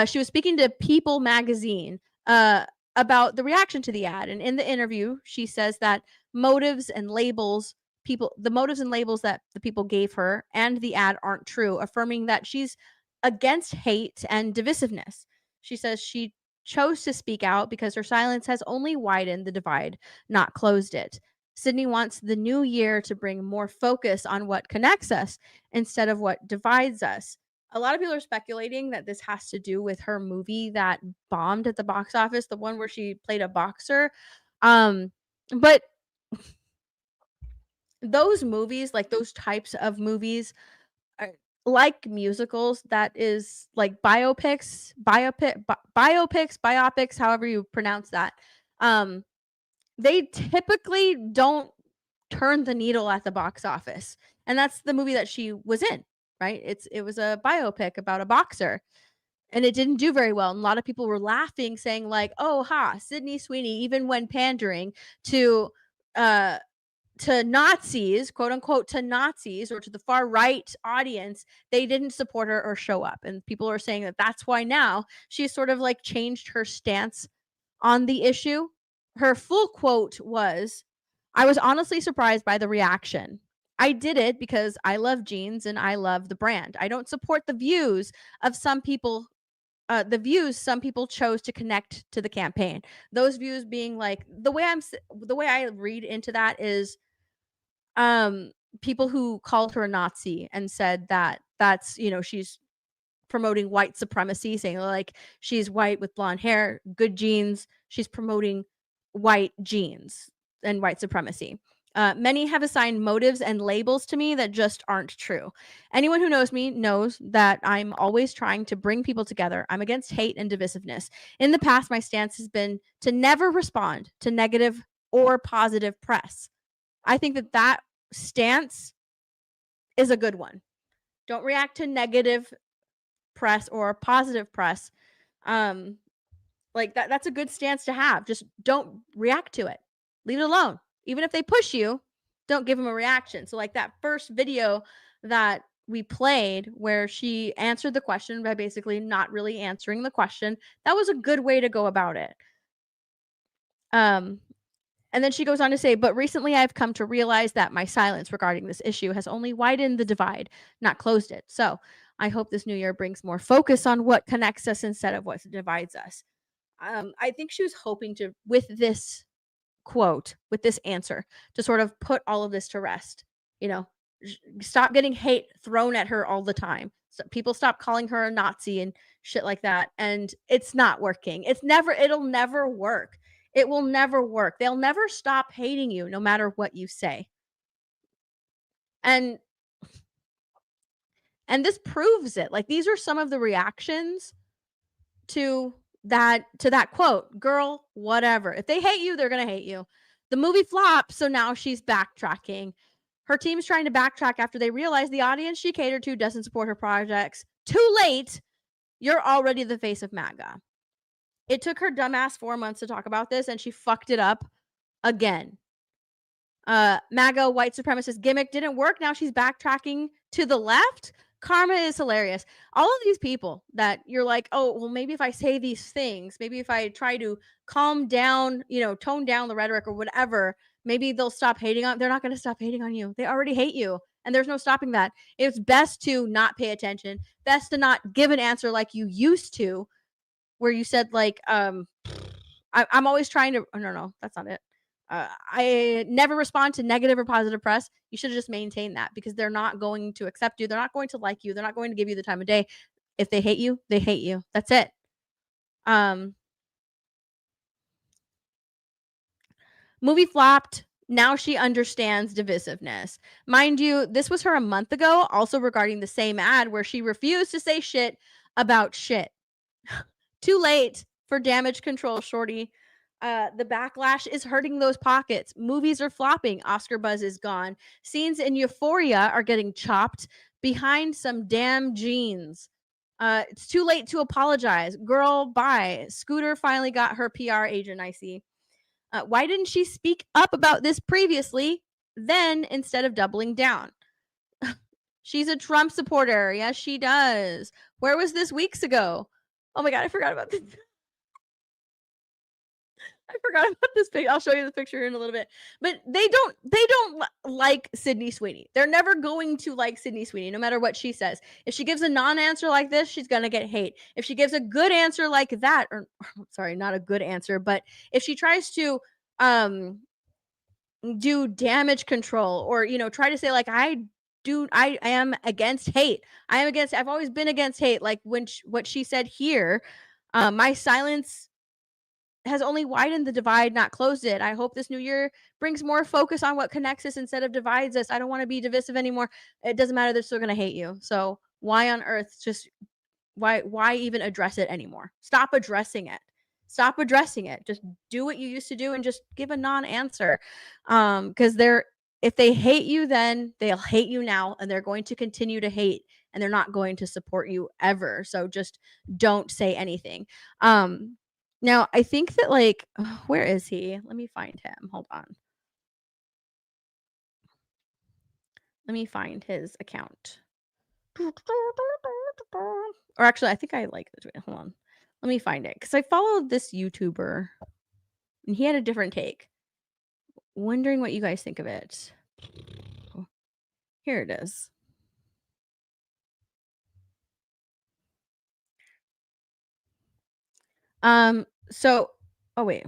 She was speaking to People magazine about the reaction to the ad, and in the interview, she says that motives and labels the motives and labels that the people gave her and the ad aren't true, affirming that she's against hate and divisiveness. She says she chose to speak out because her silence has only widened the divide, not closed it. Sydney wants the new year to bring more focus on what connects us instead of what divides us. A lot of people are speculating that this has to do with her movie that bombed at the box office, the one where she played a boxer. But those movies, like those types of movies, are like musicals, that is like biopics, however you pronounce that. They typically don't turn the needle at the box office. And that's the movie that she was in, right? It was a biopic about a boxer. And it didn't do very well. And a lot of people were laughing, saying, like, oh ha, Sydney Sweeney, even when pandering to Nazis, quote unquote, to Nazis or to the far right audience, they didn't support her or show up. And people are saying that that's why now she's sort of like changed her stance on the issue. Her full quote was, I was honestly surprised by the reaction. I did it because I love jeans and I love the brand. I don't support the views of some people. Some people chose to connect to the campaign. Those views being like the way I read into that is people who called her a Nazi and said that that's, she's promoting white supremacy, saying like she's white with blonde hair, good genes, she's promoting white genes and white supremacy. Many have assigned motives and labels to me that just aren't true. Anyone who knows me knows that I'm always trying to bring people together. I'm against hate and divisiveness. In the past, my stance has been to never respond to negative or positive press. I think that stance is a good one. Don't react to negative press or positive press. Like that's a good stance to have. Just don't react to it. Leave it alone. Even if they push you, don't give them a reaction. So like that first video that we played where she answered the question by basically not really answering the question, that was a good way to go about it. And then she goes on to say, but recently I've come to realize that my silence regarding this issue has only widened the divide, not closed it. So I hope this new year brings more focus on what connects us instead of what divides us. I think she was hoping to, with this quote, with this answer, to sort of put all of this to rest. Stop getting hate thrown at her all the time. So people stop calling her a Nazi and shit like that. And it's not working. It'll never work. It will never work. They'll never stop hating you no matter what you say. And this proves it. Like, these are some of the reactions to that quote. Girl, whatever. If they hate you, they're going to hate you. The movie flopped, so now she's backtracking. Her team's trying to backtrack after they realize the audience she catered to doesn't support her projects. Too late. You're already the face of MAGA. It took her dumbass 4 months to talk about this, and she fucked it up again. MAGA white supremacist gimmick didn't work. Now she's backtracking to the left. Karma is hilarious. All of these people that you're like, oh, well, maybe if I say these things, maybe if I try to calm down, tone down the rhetoric or whatever, maybe they'll stop hating on. They're not going to stop hating on you. They already hate you. And there's no stopping that. It's best to not pay attention. Best to not give an answer like you used to, where you said like, I'm always trying to, oh, no, that's not it. I never respond to negative or positive press. You should have just maintained that, because they're not going to accept you. They're not going to like you. They're not going to give you the time of day. If they hate you, they hate you. That's it. Movie flopped. Now she understands divisiveness. Mind you, this was her a month ago, also regarding the same ad where she refused to say shit about shit. Too late for damage control, shorty. The backlash is hurting those pockets. Movies are flopping. Oscar buzz is gone. Scenes in Euphoria are getting chopped behind some damn jeans. It's too late to apologize. Girl, bye. Scooter finally got her PR agent, I see. Why didn't she speak up about this previously, then, instead of doubling down? She's a Trump supporter. Yes, she does. Where was this weeks ago? Oh my God, I forgot about this. I forgot about this picture. I'll show you the picture in a little bit. But they don't like Sydney Sweeney. They're never going to like Sydney Sweeney, no matter what she says. If she gives a non-answer like this, she's gonna get hate. If she gives a good answer like that, or sorry, not a good answer, but if she tries to do damage control, or try to say like I am against hate. I've always been against hate. Like what she said here, my silence has only widened the divide, not closed it. I hope this new year brings more focus on what connects us instead of divides us. I don't want to be divisive anymore. It doesn't matter. They're still going to hate you. So why on earth why even address it anymore? Stop addressing it. Stop addressing it. Just do what you used to do and just give a non-answer. Because if they hate you then, they'll hate you now, and they're going to continue to hate, and they're not going to support you ever. So just don't say anything. Now, I think that, like, where is he? Let me find him. Hold on. Let me find his account. Or actually, I think I like the tweet. Hold on. Let me find it. Because I followed this YouTuber, and he had a different take. Wondering what you guys think of it. Here it is. So, oh wait.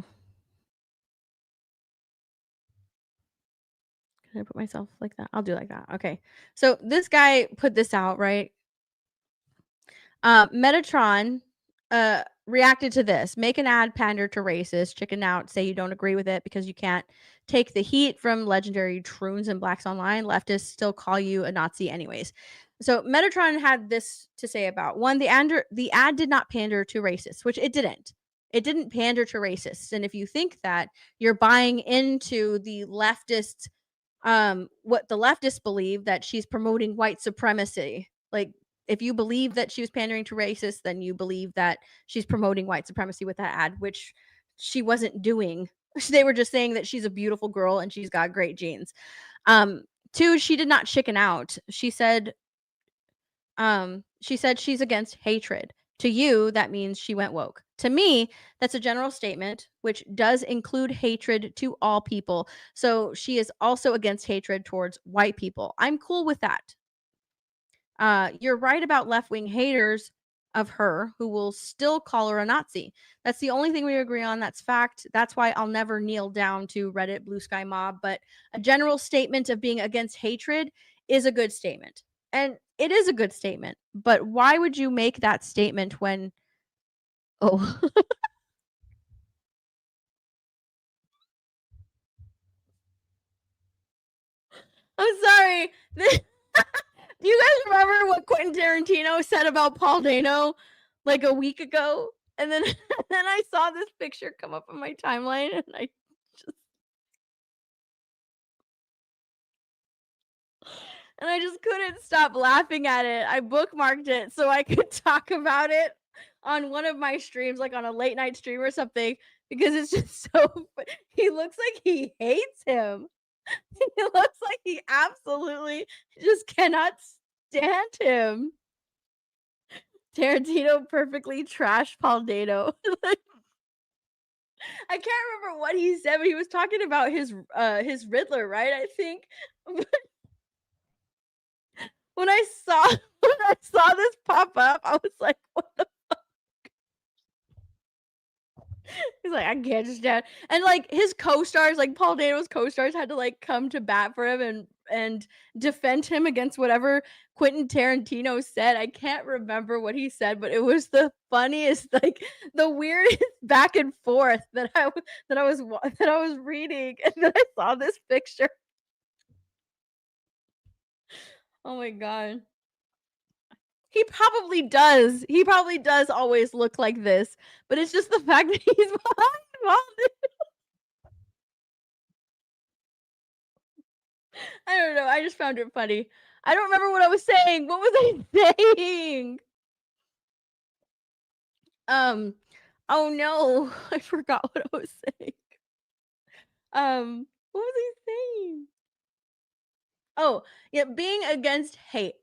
Can I put myself like that? I'll do like that. Okay. So this guy put this out, right? Metatron reacted to this. Make an ad pander to racist, chicken out, say you don't agree with it because you can't take the heat from legendary troons and blacks online. Leftists still call you a Nazi anyways. So Metatron had this to say about one, the ad did not pander to racists, which it didn't. It didn't pander to racists. And if you think that, you're buying into the leftists, what the leftists believe, that she's promoting white supremacy. Like, if you believe that she was pandering to racists, then you believe that she's promoting white supremacy with that ad, which she wasn't doing. They were just saying that she's a beautiful girl and she's got great genes. Two, she did not chicken out. She said she's against hatred. To you, that means she went woke. To me, that's a general statement, which does include hatred to all people. So she is also against hatred towards white people. I'm cool with that. You're right about left-wing haters of her who will still call her a Nazi. That's the only thing we agree on. That's fact. That's why I'll never kneel down to Reddit Blue Sky Mob. But a general statement of being against hatred is a good statement. And it is a good statement. But why would you make that statement when... Oh. I'm sorry. Do you guys remember what Quentin Tarantino said about Paul Dano like a week ago? And then I saw this picture come up on my timeline, and I just couldn't stop laughing at it. I bookmarked it so I could talk about it on one of my streams, like on a late night stream or something, because it's just so... He looks like he hates him. He looks like he absolutely just cannot stand him. Tarantino perfectly trashed Paul Dano. I can't remember what he said, but he was talking about his Riddler, right? I think. When I saw this pop up, I was like, what the fuck? He's like, I can't just stand. And like his co-stars, like Paul Dano's co-stars, had to like come to bat for him and defend him against whatever Quentin Tarantino said. I can't remember what he said, but it was the funniest, like the weirdest back and forth that I was reading, and then I saw this picture. Oh my god. He probably does. He probably does always look like this, but it's just the fact that he's behind Paul Dano. I don't know. I just found it funny. I don't remember what I was saying. What was I saying? Oh no, I forgot what I was saying. What was I saying? Oh, yeah, being against hate,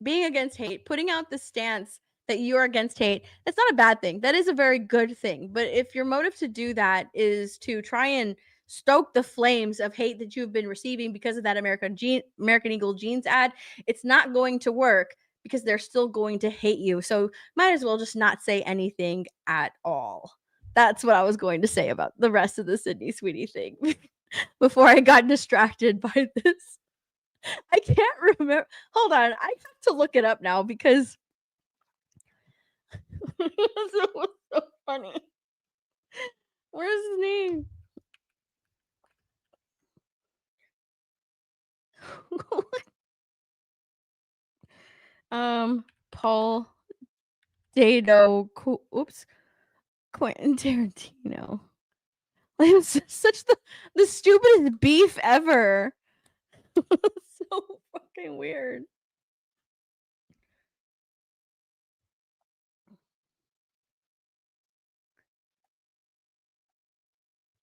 putting out the stance that you're against hate, it's not a bad thing. That is a very good thing. But if your motive to do that is to try and stoke the flames of hate that you've been receiving because of that American Eagle jeans ad, it's not going to work because they're still going to hate you. So might as well just not say anything at all. That's what I was going to say about the rest of the Sydney Sweeney thing before I got distracted by this. I can't remember. Hold on. I have to look it up now because it was so funny. Where's his name? Paul Dano. Oops. Quentin Tarantino. Like, it's such the stupidest beef ever. So fucking weird.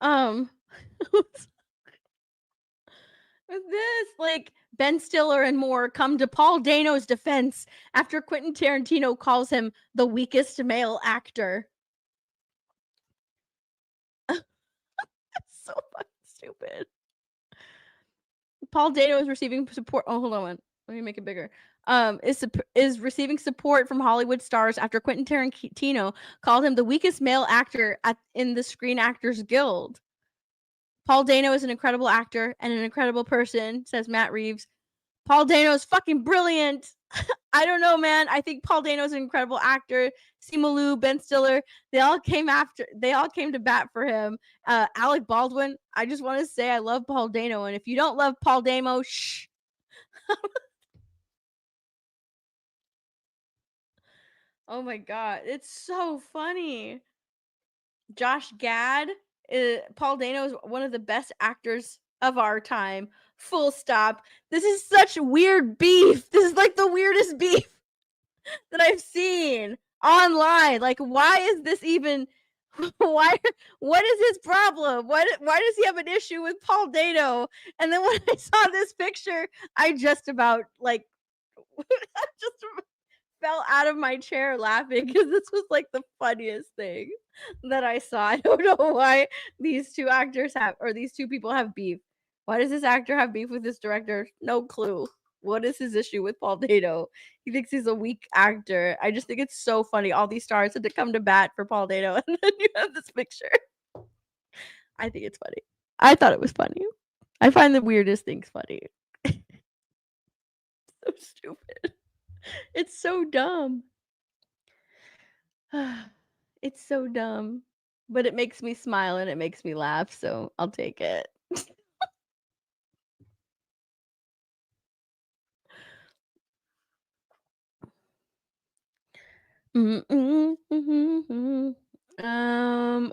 With this, like, Ben Stiller and more come to Paul Dano's defense after Quentin Tarantino calls him the weakest male actor. So fucking stupid. Paul Dano is receiving support. Oh, hold on. Let me make it bigger. Is receiving support from Hollywood stars after Quentin Tarantino called him the weakest male actor in the Screen Actors Guild. Paul Dano is an incredible actor and an incredible person, says Matt Reeves. Paul Dano is fucking brilliant. I don't know, man. I think Paul Dano is an incredible actor. Simu Liu, Ben Stiller, they all came to bat for him. Alec Baldwin, I just want to say I love Paul Dano, and if you don't love Paul Dano, shh. Oh my god, it's so funny. Josh Gad, Paul Dano is one of the best actors of our time. Full stop. This is such weird beef. This is like the weirdest beef that I've seen online. Like, why is this even? What is his problem? Why does he have an issue with Paul Dano? And then when I saw this picture, I just about like just fell out of my chair laughing because this was like the funniest thing that I saw. I don't know why these two people have beef. Why does this actor have beef with this director? No clue. What is his issue with Paul Dano? He thinks he's a weak actor. I just think it's so funny. All these stars had to come to bat for Paul Dano, and then you have this picture. I think it's funny. I thought it was funny. I find the weirdest things funny. So stupid. It's so dumb. It's so dumb. But it makes me smile and it makes me laugh, so I'll take it.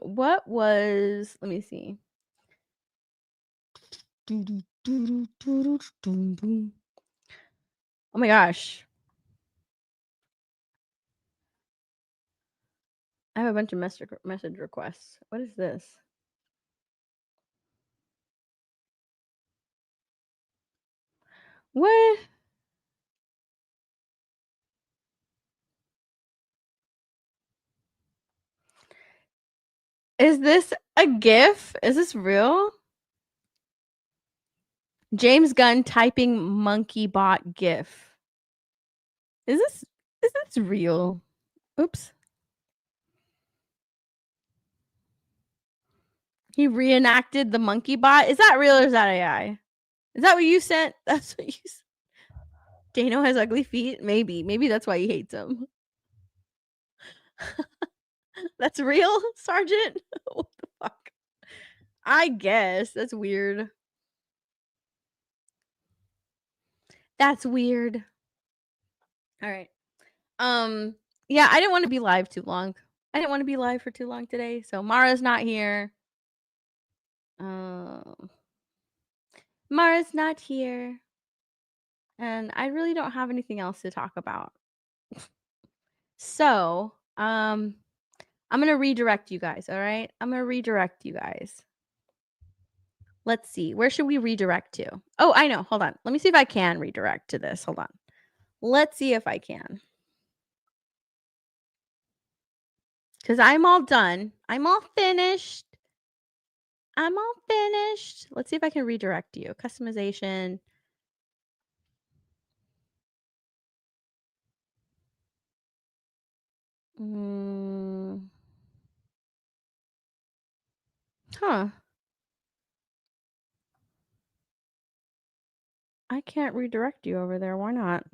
What was, let me see. Oh my gosh. I have a bunch of message requests. What is this? What? Is this a GIF? Is this real? James Gunn typing monkey bot GIF. Is this real? Oops. He reenacted the monkey bot. Is that real or is that AI? Is that what you sent? That's what you sent. Dano has ugly feet? Maybe. Maybe that's why he hates him. That's real, Sergeant? What the fuck? I guess. That's weird. That's weird. All right. Yeah, I didn't want to be live too long. I didn't want to be live for too long today. So Mara's not here. Mara's not here. And I really don't have anything else to talk about. So, I'm going to redirect you guys, all right? I'm going to redirect you guys. Let's see. Where should we redirect to? Oh, I know. Hold on. Let me see if I can redirect to this. Hold on. Let's see if I can. Because I'm all done. I'm all finished. I'm all finished. Let's see if I can redirect you. Customization. Huh. I can't redirect you over there. Why not?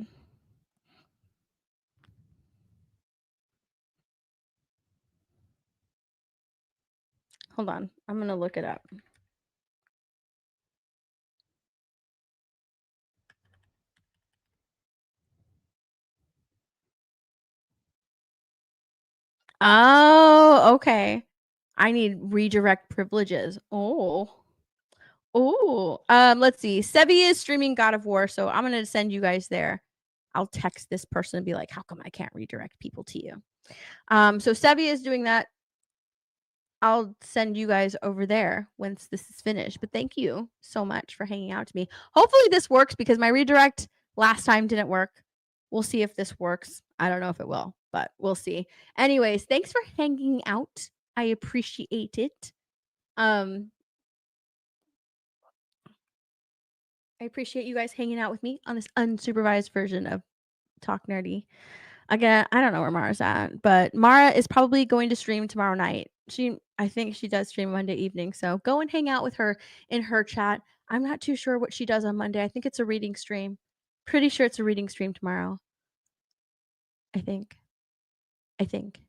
Hold on. I'm going to look it up. Oh, okay. I need redirect privileges. Oh. Oh. Let's see. Sevi is streaming God of War, so I'm going to send you guys there. I'll text this person and be like, how come I can't redirect people to you? So Sevi is doing that. I'll send you guys over there once this is finished. But thank you so much for hanging out to me. Hopefully this works because my redirect last time didn't work. We'll see if this works. I don't know if it will, but we'll see. Anyways, thanks for hanging out. I appreciate it. I appreciate you guys hanging out with me on this unsupervised version of Talk Nerdy. Again, I don't know where Mara's at, but Mara is probably going to stream tomorrow night. I think she does stream Monday evening, so go and hang out with her in her chat. I'm not too sure what she does on Monday. I think it's a reading stream. Pretty sure it's a reading stream tomorrow. I think.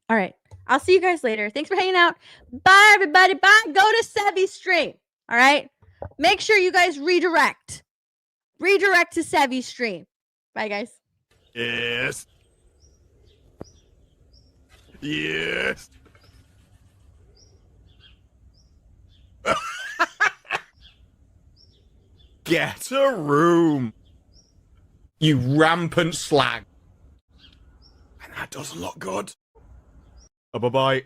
All right. I'll see you guys later. Thanks for hanging out. Bye, everybody. Bye. Go to Sevi's stream. All right. Make sure you guys redirect. Redirect to Sevi's stream. Bye, guys. Yes. Yes. Get a room. You rampant slag. And that doesn't look good. Bye-bye.